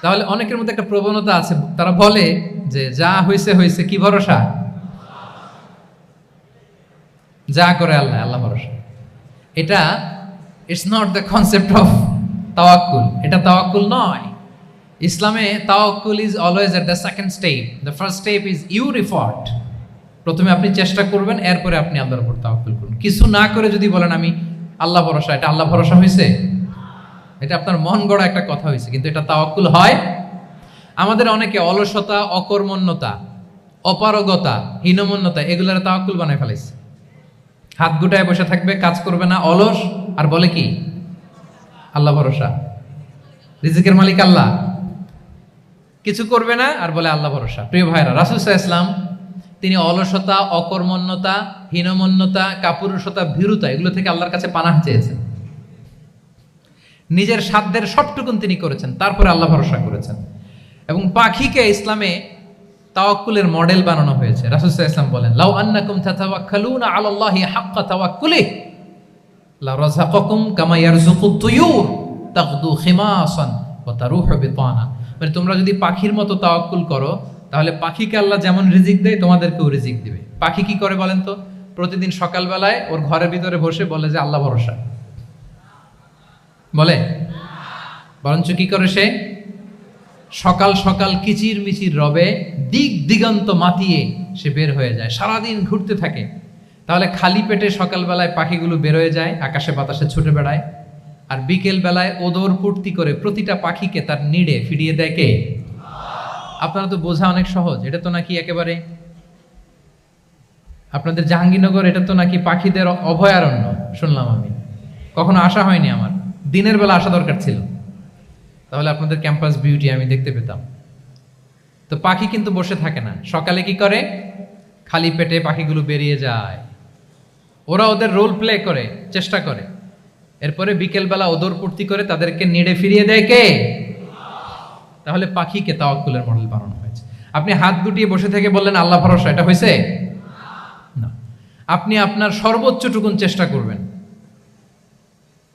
তাহলে অনেকের মধ্যে একটা প্রবণতা আছে, তারা বলে যে যা হয়েছে হয়েছে, কি ভরসা? যা করে আল্লাহ, আল্লাহ ভরসা। এটা it's not the concept of তাওয়াক্কুল। এটা তাওয়াক্কুল নয়। ইসলামে তাওয়াক্কুল is always at the second step. The first step is your effort. প্রথমে আপনি চেষ্টা করবেন, এরপরে আপনি আল্লাহর উপর তাওয়াক্কুল করুন। কিছু না করে যদি বলেন আমি আল্লাহ ভরসা, এটা আল্লাহ ভরসা হয়েছে? এটা আপনার মন গড়া একটা কথা হয়েছে, কিন্তু এটা তাওয়াক্কুল হয়? আমাদের অনেকে অলসতা, অকর্মণ্যতা, অপারগতা, হীনমন্যতা এগুলোর তাওয়াক্কুল বানায় ফেলাইছে। হাত গুটায় বসে থাকবে, কাজ করবে না, অলস, আর বলে কি আল্লাহ ভরসা। রিজিকের মালিক আল্লাহ, কিছু করবে না আর বলে আল্লাহ ভরসা। প্রিয় ভাইরা, রাসূল সাল্লাল্লাহু আলাইহি ওয়াসাল্লাম তিনি অলসতা, অকর্মণ্যতা, হীনমন্যতা, কাপুরুষতা, ভীরুতা এগুলো থেকে আল্লাহর কাছে পানাহ চেয়েছেন। নিজের সাধ্যের সবটুকুন তিনি করেছেন, তারপরে আল্লাহ ভরসা করেছেন। এবং পাখিকে ইসলামে তাওয়াক্কুলের মডেল বানানো হয়েছে। রাসূল সাল্লাল্লাহু আলাইহি ওয়াসাল্লাম বলেন লাউ আন্নাকুম তাতাওয়াক্কালুনা আলাল্লাহি হাক্কা তাওয়াক্কুলিহি লা রাযাকাকুম কামা ইয়ারযুকুত তুয়ুর তাগদু খিমাসান ওয়া তারুহু বিতানা। মানে তোমরা যদি পাখির মতো তাওয়াক্কুল করো, তাহলে পাখিকে আল্লাহ যেমন রিজিক দেয় তোমাদেরকেও রিজিক দিবে। পাখি কি করে বলেন তো? প্রতিদিন সকালবেলায় ওর ঘরের ভিতরে বসে বলে যে আল্লাহ ভরসা। বলে? বরঞ্চ কি করে সে? সকাল সকাল কিচির মিচির রবে দিক দিগন্ত মাতিয়ে সে বের হয়ে যায়, সারাদিন ঘুরতে থাকে। তাহলে খালি পেটে সকালবেলায় পাখিগুলো বের হয়ে যায়, আকাশে বাতাসে ছুটে বেড়ায়, আর বিকেল বেলায় ওদর পূর্তি করে প্রতিটা পাখিকে তার নিড়ে ফিরিয়ে দেয় কে? আপনারা তো বোঝা অনেক সহজ। এটা তো নাকি একেবারে আপনাদের জাহাঙ্গীরনগর, এটা তো নাকি পাখিদের অভয়ারণ্য শুনলাম আমি। কখনো আসা হয়নি আমার, দিনের বেলা আসা দরকার ছিল, তাহলে আপনাদের ক্যাম্পাস বিউটি আমি দেখতে পেতাম। তো তো পাখি কিন্তু বসে থাকে না, সকালে কি করে, খালি পেটে পাখিগুলো বেরিয়ে যায়, ওরা ওদের রোল প্লে করে, চেষ্টা করে, এরপরে বিকেলবেলা ওদর পূর্তি করে তাদেরকে নেড়ে ফিরিয়ে দেয় কে? তাহলে পাখিকে তাওয়াক্কুলের মডেল বানানো হয়েছে। আপনি হাত গুটিয়ে বসে থেকে বললেন আল্লাহ ভরসা, এটা হয়েছে না। আপনি আপনার সর্বোচ্চটুকুন চেষ্টা করবেন,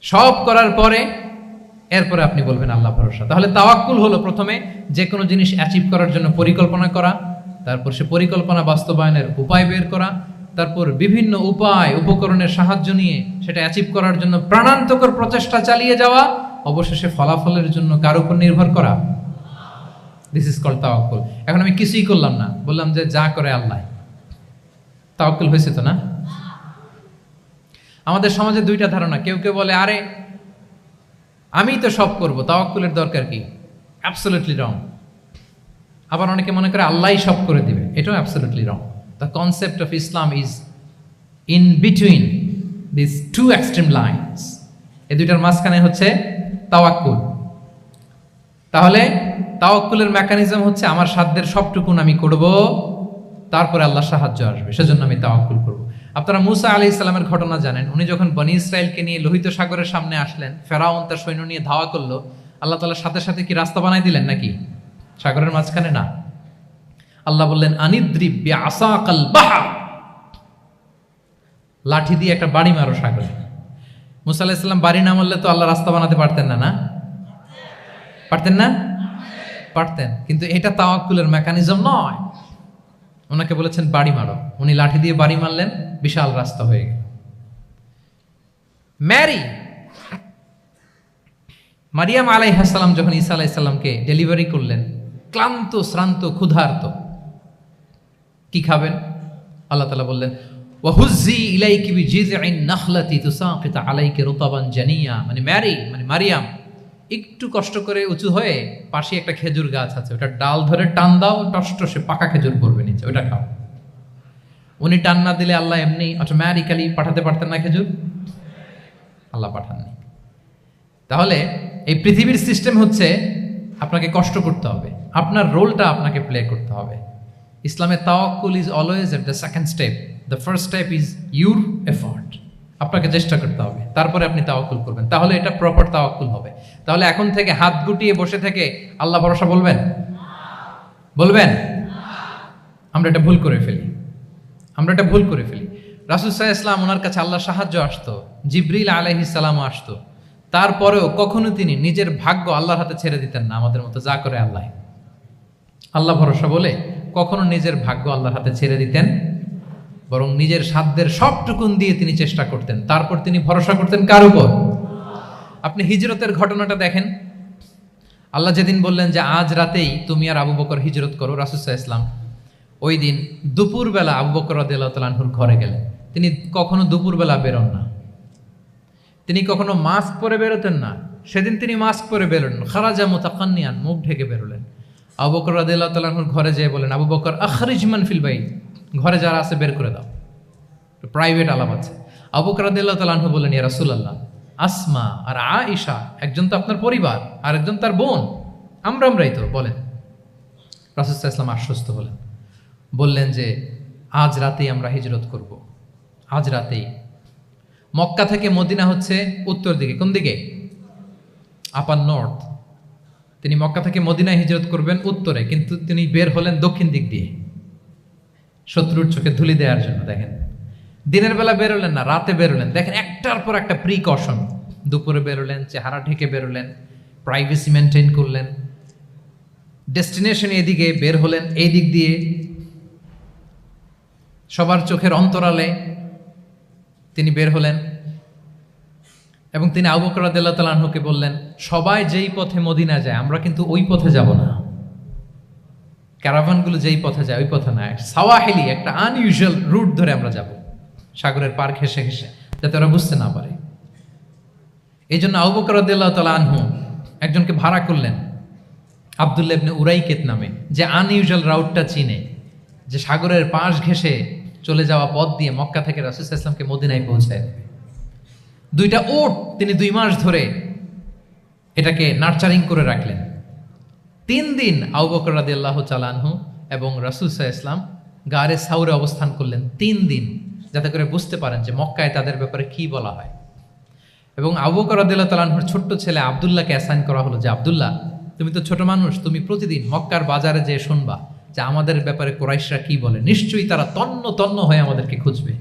সব করার পরে এরপরে আপনি বলবেন আল্লাহ ভরসা। তাহলে তাওয়াক্কুল হলো প্রথমে যে কোনো জিনিস অ্যাচিভ করার জন্য পরিকল্পনা করা, তারপর সে পরিকল্পনা বাস্তবায়নের উপায় বের করা, তারপর বিভিন্ন উপায় উপকরণের সাহায্য নিয়ে সেটা অ্যাচিভ করার জন্য প্রাণান্তকর প্রচেষ্টা চালিয়ে যাওয়া, অবশেষে ফলাফলের জন্য কার উপর নির্ভর করা। দিস ইজ কল্ড তাওয়াক্কুল। এখন আমি কিছুই করলাম না, বললাম যে যা করে আল্লাহ, তাওয়াক্কুল হয়েছে তো না? আমাদের সমাজে দুইটা ধারণা, কেউ কেউ বলে আরে আমি তো সব করব, তাওয়াক্কুলের দরকার কি? Absolutely wrong. আবার অনেকে মনে করে আল্লাহই সব করে দিবে, এটাও absolutely wrong. The concept of Islam is in between this two extreme lines. এই দুইটার মাঝখানে হচ্ছে তাওয়াক্কুল। তাহলে তাওয়াক্কুলের মেকানিজম হচ্ছে আমার সাধ্যের সবটুকুন আমি করব, তারপরে আল্লাহর সাহায্য আসবে, সেজন্য আমি তাওয়াক্কুল করব। আপনারা মুসা আলাইহিস সালামের ঘটনা জানেন। উনি যখন বনি ইসরাইলকে নিয়ে লোহিত সাগরের সামনে আসলেন, ফেরাউন তার সৈন্য নিয়ে ধাওয়া করলো, আল্লাহ তাআলার সাথে সাথে কি রাস্তা বানাই দিলেন নাকি? সাগরের মাঝখানে না। আল্লাহ বললেন আনিদ্রিব বিআসাকাল বাহর, লাঠি দিয়ে একটা বাড়ি মারো সাগরে। মুসা আলাইহিস সালাম বাড়ি না মারলে তো আল্লাহ রাস্তা বানাতে পারতেন না, না পারতেন না? পারতেন, কিন্তু এটা তাওয়াক্কুলের মেকানিজম নয়। ওনাকে বলেছেন বাড়ি মারো, উনি লাঠি দিয়ে বাড়ি মারলেন, বিশাল রাস্তা হয়ে গেল। মারিয়াম আলাইহিস সালাম যখন ঈসা আলাইহিস সালামকে ডেলিভারি করলেন, ক্লান্ত শ্রান্ত ক্ষুধার্ত, কি খাবেন? আল্লাহ তাআলা বললেন ওয়াহুজ্জি ইলাইকি বিজিযইন নাখলাতি তুসাকিত আলাইকি রুতাবান জানিয়া, মানে মারিয়াম একটু কষ্ট করে উঁচু হয়ে পাশে একটা খেজুর গাছ আছে, ওটা ডাল ধরে টান দাও, টসটসে পাকা খেজুর পড়বে নিচে, ওটা খাও। উনি টান না দিলে আল্লাহ এমনি অটোমেটিক্যালি পাঠাতে পারতেন না খেজুর? আল্লাহ পাঠাননি। তাহলে এই পৃথিবীর সিস্টেম হচ্ছে আপনাকে কষ্ট করতে হবে, আপনার রোলটা আপনাকে প্লে করতে হবে। ইসলামে তাওয়াক্কুল is always at the second step, the first step is your effort. আপনাকে চেষ্টা করতে হবে, তারপরে আপনি তাওয়াক্কুল করবেন, তাহলে এটা প্রপার তাওয়াক্কুল হবে। তাহলে এখন থেকে হাত গুটিয়ে বসে থেকে আল্লাহ ভরসা বলবেন? আমরা এটা ভুল করে ফেলি। রাসূল সাল্লাল্লাহু আলাইহি ওয়াসাল্লাম, ওনার কাছে আল্লাহর সাহায্য আসতো, জিবরিল আলাইহিস সালামও আসতো, তারপরেও কখনো তিনি নিজের ভাগ্য আল্লাহর হাতে ছেড়ে দিতেন না। আমাদের মতো যা করে আল্লাহ ভরসা বলে কখনো নিজের ভাগ্য আল্লাহর হাতে ছেড়ে দিতেন, বরং নিজের সাধ্যের সবটুকুন দিয়ে তিনি চেষ্টা করতেন। তারপর তিনি ভরসা করতেন কার উপর? আপনি হিজরতের ঘটনাটা দেখেন। আল্লাহ যেদিন বললেন যে আজ রাতেই তুমি আর আবু বকর হিজরত করো, রাসূল সাল্লাল্লাহু আলাইহি ওয়াসাল্লাম ওই দিন দুপুরবেলা আবু বকর রাদিয়াল্লাহু তাআলা আনহুর ঘরে গেলেন। তিনি কখনো দুপুরবেলা বেরোন না, তিনি কখনো মাস্ক পরে বেরোতেন না। সেদিন তিনি মাস্ক পরে বেরোলেন, খারাজা মুতাকান্নিয়ান, মুখ ঢেকে বেরোলেন। আবু বকর রাদিয়াল্লাহু তাআলা আনহুর ঘরে যেয়ে বলেন, আবু বকর আখরিজ মান ফিল বাইত, ঘরে যারা আছে বের করে দাও, প্রাইভেট আলাপ আছে। আবু বকর রাদিয়াল্লাহু তাআলা আনহু বলেন, ইয়া রাসূলুল্লাহ, আসমা আর আয়েশা একজন তো আপনার পরিবার, আর একজন তার বোন, আমরাই তো, বলেন। রাসূল সাল্লাল্লাহু আলাইহি ওয়াসাল্লাম আশ্বস্ত হলেন, বললেন যে আজ রাতেই আমরা হিজরত করব, আজ রাতেই। মক্কা থেকে মদিনা হচ্ছে উত্তর দিকে, কোন দিকে? আপার নর্থ। তিনি মক্কা থেকে মদিনায় হিজরত করবেন উত্তরে, কিন্তু তিনি বের হলেন দক্ষিণ দিক দিয়ে, শত্রুর চোখে ধুলি দেওয়ার জন্য। দেখেন, দিনের বেলা বেরোলেন না, রাতে বেরোলেন। দেখেন, একটার পর একটা প্রিকশন। দুপুরে বেরোলেন, চেহারা ঢেকে বেরোলেন, প্রাইভেসি মেনটেন করলেন। ডেস্টিনেশন এদিকে, বের হলেন এই দিক দিয়ে, সবার চোখের অন্তরালে তিনি বের হলেন। এবং তিনি আবু বকর রাদিয়াল্লাহু তাআলা আনহুকে বললেন, সবাই যেই পথে মদিনা যায় আমরা কিন্তু ওই পথে যাব না, ক্যারাভানগুলো যেই পথে যায় ওই পথে না, সাওয়াহিলি একটা আনইউজুয়াল রুট ধরে আমরা যাব, সাগরের পার ঘেঁষে ঘেঁষে, যাতে ওরা বুঝতে না পারে। এই জন্য আবু বকর রাদিয়াল্লাহু তাআলা আনহু একজনকে ভাড়া করলেন, আব্দুল্লাহ ইবনে উরাইকেত নামে, যে আনইউজুয়াল রাউটটা চিনে, যে সাগরের পাশ ঘেঁষে চলে যাওয়া পথ দিয়ে মক্কা থেকে রাসূল সাল্লাল্লাহু আলাইহি ওয়াসাল্লামকে মদিনায় পৌঁছায় দেবে। 2টা উট তিনি 2 মাস ধরে এটাকে নার্চারিং করে রাখলেন, 3 দিন আবু বকর রাদিয়াল্লাহু তাআলা আনহু এবং রাসূল সাল্লাল্লাহু আলাইহি ওয়াসাল্লাম গারে সাউরে অবস্থান করলেন 3 দিন, যাতে করে বুঝতে পারেন যে মক্কায় তাদের ব্যাপারে কি বলা হয়। এবং আবু বকর রাদিয়াল্লাহু তাআলা আনহুর ছোট্ট ছেলে আব্দুল্লাহকে অ্যাসাইন করা হলো যে আব্দুল্লাহ, তুমি তো ছোট মানুষ, তুমি প্রতিদিন মক্কার বাজারে যেয়ে শুনবা যে আমাদের ব্যাপারে কুরাইশরা কি বলে। নিশ্চয়ই তারা তন্ন তন্ন হয়ে আমাদেরকে খুঁজবে,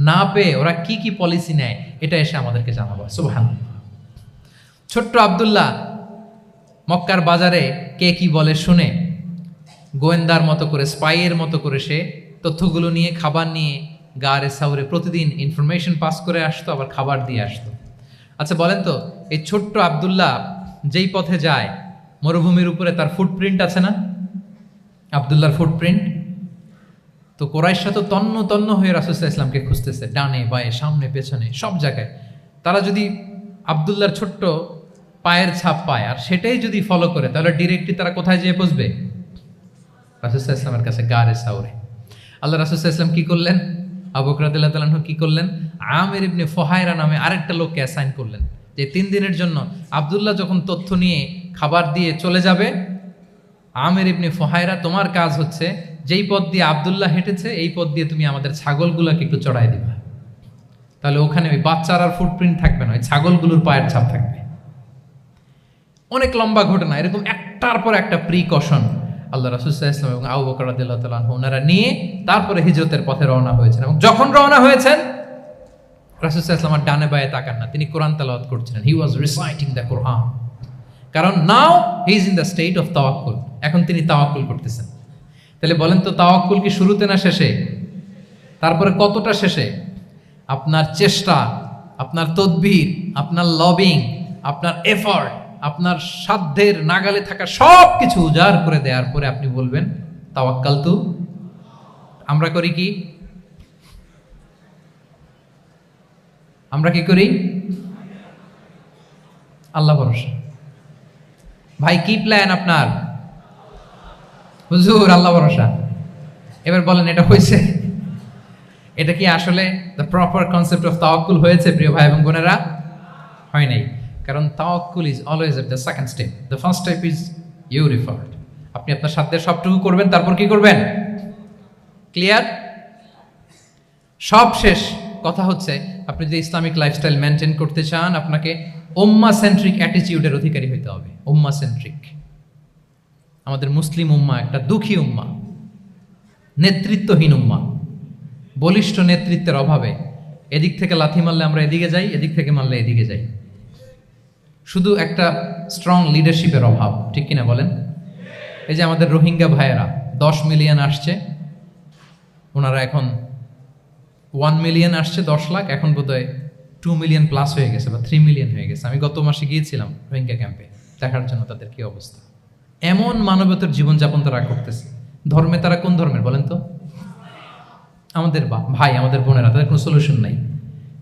না পেয়ে ওরা কি কি পলিসি নেয় এটা এসে আমাদেরকে জানাবো। সুবহানাল্লাহ। ছোট্ট আব্দুল্লাহ মক্কার বাজারে কে কি বলে শুনে গোয়েন্দার মতো করে, স্পাইয়ের মতো করে সে তথ্যগুলো নিয়ে, খাবার নিয়ে গারে সাউরে প্রতিদিন ইনফরমেশন পাস করে আসতো, আবার খাবার দিয়ে আসতো। আচ্ছা বলেন তো, এই ছোট্ট আব্দুল্লাহ যেই পথে যায় মরুভূমির উপরে তার ফুটপ্রিন্ট আছে না? আব্দুল্লাহর ফুটপ্রিন্ট। তো কোরাইশরা তো তন্ন তন্ন হয়ে রাসূল সাল্লাল্লাহু আলাইহি ওয়াসাল্লামকে খুঁজতেছে, ডানে বায়ে সামনে পেছনে সব জায়গায়। তারা যদি আব্দুল্লাহর ছোট্ট পায়ের ছাপ পায় আর সেটাই যদি ফলো করে, তাহলে ডিরেক্টলি তারা কোথায় যেয়ে পৌঁছবে? রাসূল সাল্লাল্লাহু আলাইহি ওয়াসাল্লামের কাছে, গারে সাউরে। আল্লাহ রাসূল সাল্লাল্লাহু আলাইহি ওয়াসাল্লাম কি করলেন? আবু বকর রাদিয়াল্লাহু তাআলা আনহু কি করলেন? আমির ইবনে ফুহায়রা নামে আরেকটা লোককে অ্যাসাইন করলেন যে 3 দিনের জন্য আব্দুল্লাহ যখন তথ্য নিয়ে খাবার দিয়ে চলে যাবে, আমির ইবনে ফুহায়রা, তোমার কাজ হচ্ছে যেই পথ দিয়ে আব্দুল্লাহ হেঁটেছে এই পথ দিয়ে তুমি আমাদের ছাগলগুলোকে একটু চড়াই দিবা। তাহলে ওখানে ওই বাচ্চার আর ফুটপ্রিন্ট থাকবে না, ওই ছাগলগুলোর পায়ের ছাপ থাকবে। অনেক লম্বা ঘটনা, এরকম একটার পর একটা প্রিকশন আল্লাহ রাসূল সাল্লাল্লাহু আলাইহি ওয়াসাল্লাম এবং আবু বকর রাদিয়াল্লাহু তাআলা আনহু ওনারা নিয়ে তারপরে হিজরতের পথে রওনা হয়েছেন। এবং যখন রওনা হয়েছেন রাসূল সাল্লাল্লাহু আলাইহি ওয়াসাল্লাম ডানে বায়ে তাকান না, তিনি কোরআন তেলাওয়াত করছিলেন। হি ওয়াজ রিসাইটিং দ্য কোরআন, কারণ now he is in the state of তাওয়াক্কুল। এখন তিনি তাওয়াক্কুল করতেছেন। তাহলে বলেন তো, তাওয়াক্কুল কি শুরুতে না শেষে? তারপরে কতটা শেষে? আপনার চেষ্টা, আপনার তদবির, আপনার লবিং, আপনার এফর্ট, আপনার সাধ্যের নাগালে থাকা সব কিছু উজাড় করে দেওয়ার পরে আপনি বলবেন তাওয়াক্কালতু। আমরা করি কি? আমরা কি করি? আল্লাহ ভরসা। ভাই কি প্ল্যান আপনার? হুজুর আল্লাহ ভরসা। এবার বলেন, এটা হয়েছে? এটা কি আসলে দ্য প্রপার কনসেপ্ট অফ তাওয়াক্কুল হয়েছে প্রিয় ভাই এবং বোনেরা? হয় নাই। কারণ তাওয়াক্কুল is always at the second step. The first step is your effort. আপনি আপনার সাধ্যের সবটুকু করবেন, তারপর কি করবেন? ক্লিয়ার? সব শেষ। কথা হচ্ছে, আপনি যদি ইসলামিক লাইফস্টাইল মেনটেন করতে চান, আপনাকে উম্মাহ সেন্ট্রিক অ্যাটিটিউডের অধিকারী হইতে হবে। উম্মাহ সেন্ট্রিক। আমাদের মুসলিম উম্মাহ একটা দুঃখী উম্মাহ, নেতৃত্বহীন উম্মাহ, বলিষ্ঠ নেতৃত্বের অভাবে এদিক থেকে লাথি মারলে আমরা এদিকে যাই, এদিক থেকে মারলে এদিকে যাই। শুধু একটা স্ট্রং লিডারশিপের অভাব, ঠিক কিনা বলেন? এই যে আমাদের রোহিঙ্গা ভাইয়েরা 10 মিলিয়ন আসছে, ওনারা এখন 1 মিলিয়ন আসছে, 10 লাখ, এখন বোধহয় 2 মিলিয়ন প্লাস হয়ে গেছে বা 3 মিলিয়ন হয়ে গেছে। আমি গত মাসে গিয়েছিলাম রোহিঙ্গা ক্যাম্পে দেখার জন্য তাদের কি অবস্থা। এমন মানবতার জীবনযাপন তারা করতেছে। ধর্মে তারা কোন ধর্মের বলেন তো? আমাদের ভাই, আমাদের বোনেরা, তাদের কোনো সলিউশন নাই।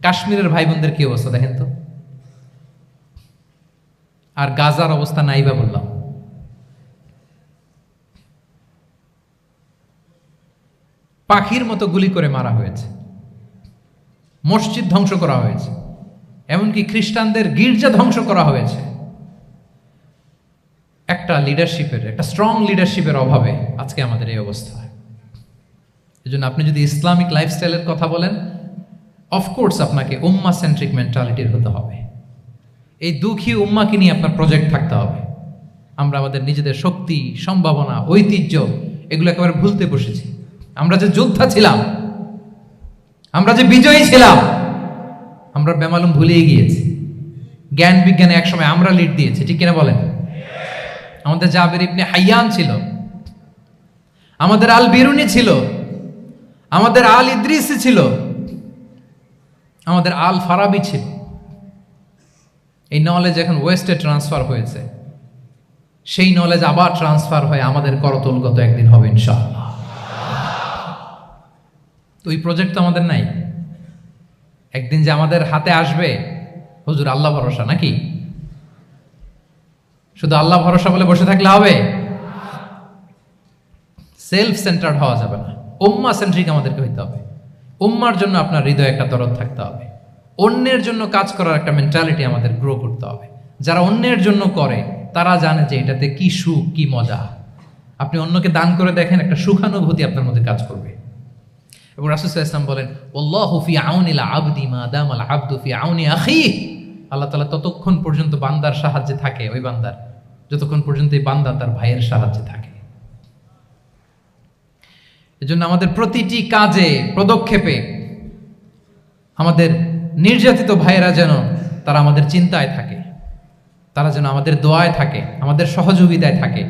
কাশ্মীরের ভাই বোনদের কি অবস্থা দেখেন তো। আর গাজার অবস্থা নাই বা বললাম। পাখির মতো গুলি করে মারা হয়েছে, মসজিদ ধ্বংস করা হয়েছে, এমনকি খ্রিস্টানদের গির্জা ধ্বংস করা হয়েছে। একটা লিডারশিপের, একটা স্ট্রং লিডারশিপের অভাবে আজকে আমাদের এই অবস্থা। এই জন্য আপনি যদি ইসলামিক লাইফস্টাইলের কথা বলেন, অফকোর্স আপনাকে উম্মাহ সেন্ট্রিক মেন্টালিটির হতে হবে। এই দুঃখী উম্মাকে নিয়ে আপনার প্রজেক্ট থাকতে হবে। আমরা আমাদের নিজেদের শক্তি, সম্ভাবনা, ঐতিহ্য এগুলো একেবারে ভুলতে বসেছি। আমরা যে যোদ্ধা ছিলাম, আমরা যে বিজয়ী ছিলাম, আমরা বেমালুম ভুলিয়ে গিয়েছি। জ্ঞান বিজ্ঞানে একসময় আমরা লিড দিয়েছি, ঠিক কিনা বলেন? আমাদের জাবির ইবনে হাইয়ান ছিল, আমাদের আল বিরুনি ছিল, আমাদের আল ইদ্রিসি ছিল, আমাদের আল ফারাবি ছিল। এই নলেজ এখন ওয়েস্টে ট্রান্সফার হয়েছে, সেই নলেজ আবার ট্রান্সফার হয়ে আমাদের করতলগত একদিন হবে ইনশাআল্লাহ। তো এই প্রজেক্ট তো আমাদের নাই। একদিন যে আমাদের হাতে আসবে, হুজুর আল্লাহ ভরসা নাকি? শুধু আল্লাহ ভরসা বলে বসে থাকলে হবে? সেলফ সেন্টার্ড হওয়া যাবে না, উম্মাহ সেন্ট্রিক আমাদেরকে হইতে হবে। উম্মার জন্য আপনার হৃদয়ে একটা দরদ থাকতে হবে। অন্যের জন্য কাজ করার একটা মেন্টালিটি আমাদের গ্রো করতে হবে। যারা অন্যের জন্য করে তারা জানে যে এটাতে কি সুখ, কি মজা। আপনি অন্যকে দান করে দেখেন, একটা সুখানুভূতি আপনার মধ্যে কাজ করবে। এবং রাসূল সাল্লাল্লাহু আলাইহি ওয়াসাল্লাম বলেন, ওয়াল্লাহু ফি আউনিল আবদি মা দামাল আবদু ফি আউনি আখিহি। আল্লাহ তাআলা ততক্ষণ পর্যন্ত বান্দার সাহায্যে থাকে, ওই বান্দার, যতক্ষণ পর্যন্ত এই বান্দা তার ভাইয়ের সাহায্যে থাকে। এজন্য আমাদের প্রতিটি কাজে, পদক্ষেপে আমাদের নির্যাতিত ভাইয়েরা যেন তারা আমাদের চিন্তায় থাকে, তারা যেন আমাদের দোয়ায় থাকে, আমাদের সহযোগিতায় থাকে,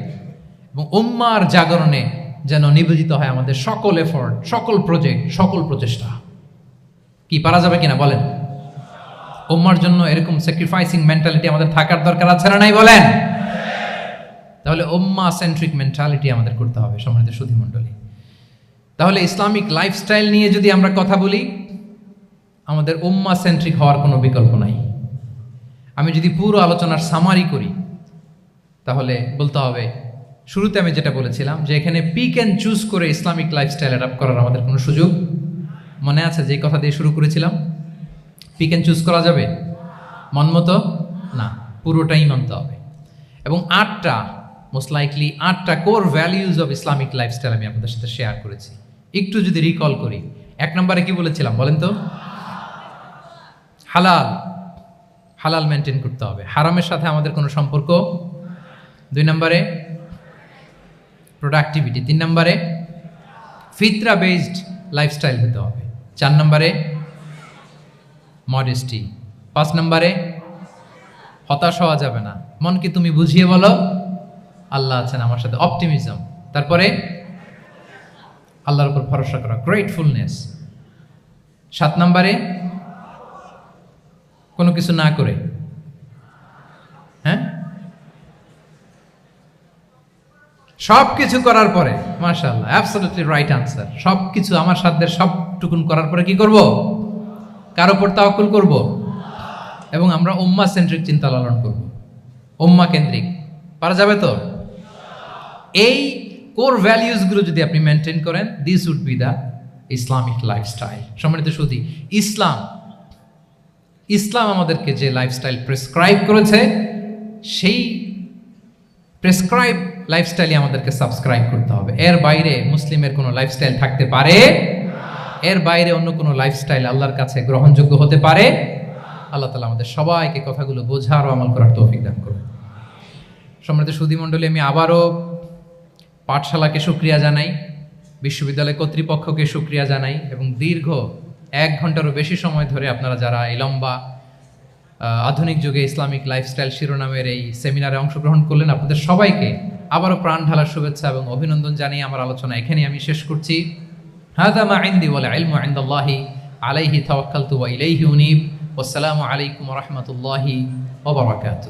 এবং উম্মার জাগরণে যেন নিবেদিত হয় আমাদের সকল এফোর্ট, সকল প্রজেক্ট, সকল প্রচেষ্টা। কি পারা যাবে কিনা বলেন? উম্মার জন্য এরকম স্যাক্রিফাইসিং মেন্টালিটি আমাদের থাকার দরকার আছে না নাই বলেন? তাহলে উম্মা সেন্ট্রিক মেন্টালিটি আমাদের করতে হবে সম্মানিত সুধী মণ্ডলী। তাহলে ইসলামিক লাইফস্টাইল নিয়ে যদি আমরা কথা বলি, আমাদের উম্মা সেন্ট্রিক হওয়ার কোনো বিকল্প নাই। আমি যদি পুরো আলোচনার সামারি করি, তাহলে বলতে হবে, শুরুতে আমি যেটা বলেছিলাম যে এখানে পিক অ্যান্ড চুজ করে ইসলামিক লাইফস্টাইল অ্যাডাপ্ট করার আমাদের কোনো সুযোগ, মনে আছে যে কথা দিয়ে শুরু করেছিলাম? পিক অ্যান্ড চুজ করা যাবে মন মতো? না, পুরোটাই মানতে হবে। এবং 8টা, মোস্ট লাইকলি 8টা core values of Islamic lifestyle আমি আপনাদের সাথে শেয়ার করেছি। একটু যদি রিকল করি, 1 নম্বরে কি বলেছিলাম বলেন তো? হালাল, হালাল মেনটেন করতে হবে, হারামের সাথে আমাদের কোনো সম্পর্ক। 2 নম্বরে প্রোডাক্টিভিটি। 3 নম্বরে ফিতরা বেসড লাইফস্টাইল হতে হবে। 4 নম্বরে মডেস্টি। 5 নম্বরে হতাশ হওয়া যাবে না, মনকে তুমি বুঝিয়ে বলো আল্লাহ আছেন আমার সাথে, অপটিমিজম। তারপরে আল্লাহর উপর ভরসা করা, গ্রেটফুলনেস। 7 নম্বরে কোনো কিছু না করে, হ্যাঁ, সব কিছু করার পরে, মাশাআল্লাহ, অ্যাবসলিউটলি রাইট আনসার। সব কিছু আমার সাধ্যের সবটুকুন করার পরে কি করব? কার উপর তাওয়াক্কুল করব? এবং আমরা উম্মাহ সেন্ট্রিক চিন্তা লালন করব, উম্মাহ কেন্দ্রিক। পারা যাবে তো? এই কোর ভ্যালিউজগুলো যদি আপনি মেনটেন করেন, this would be the Islamic lifestyle. সম্মানিত সুধী, ইসলাম আমাদেরকে যে লাইফস্টাইল প্রেসক্রাইব করেছে, সেই প্রেসক্রাইব লাইফস্টাইলই আমাদেরকে সাবস্ক্রাইব করতে হবে। এর বাইরে মুসলিমের কোনো লাইফস্টাইল থাকতে পারে? এর বাইরে অন্য কোনো লাইফস্টাইল আল্লাহর কাছে গ্রহণযোগ্য হতে পারে? আল্লাহ তাআলা আমাদের সবাইকে কথাগুলো বোঝার ও আমল করার তৌফিক দান করুন। সম্মানিত সুধী মণ্ডলী, আমি আবারও পাঠশালাকে শুকরিয়া জানাই, বিশ্ববিদ্যালয় কর্তৃপক্ষকে শুকরিয়া জানাই, এবং দীর্ঘ 1 ঘন্টারও বেশি সময় ধরে আপনারা যারা এই লম্বা আধুনিক যুগে ইসলামিক লাইফস্টাইল শিরোনামের এই সেমিনারে অংশগ্রহণ করলেন, আপনাদের সবাইকে আবারও প্রাণ ঢালার শুভেচ্ছা এবং অভিনন্দন জানিয়ে আমার আলোচনা এখানেই আমি শেষ করছি। হাযা মা ইনদি ওয়াল ইলমু ইনদাল্লাহি আলাইহি তাওয়াক্কালতু ওয়া ইলাইহি উনীব। ওয়াসসালামু আলাইকুম ওয়া রাহমাতুল্লাহি ওয়া বারাকাতুহু।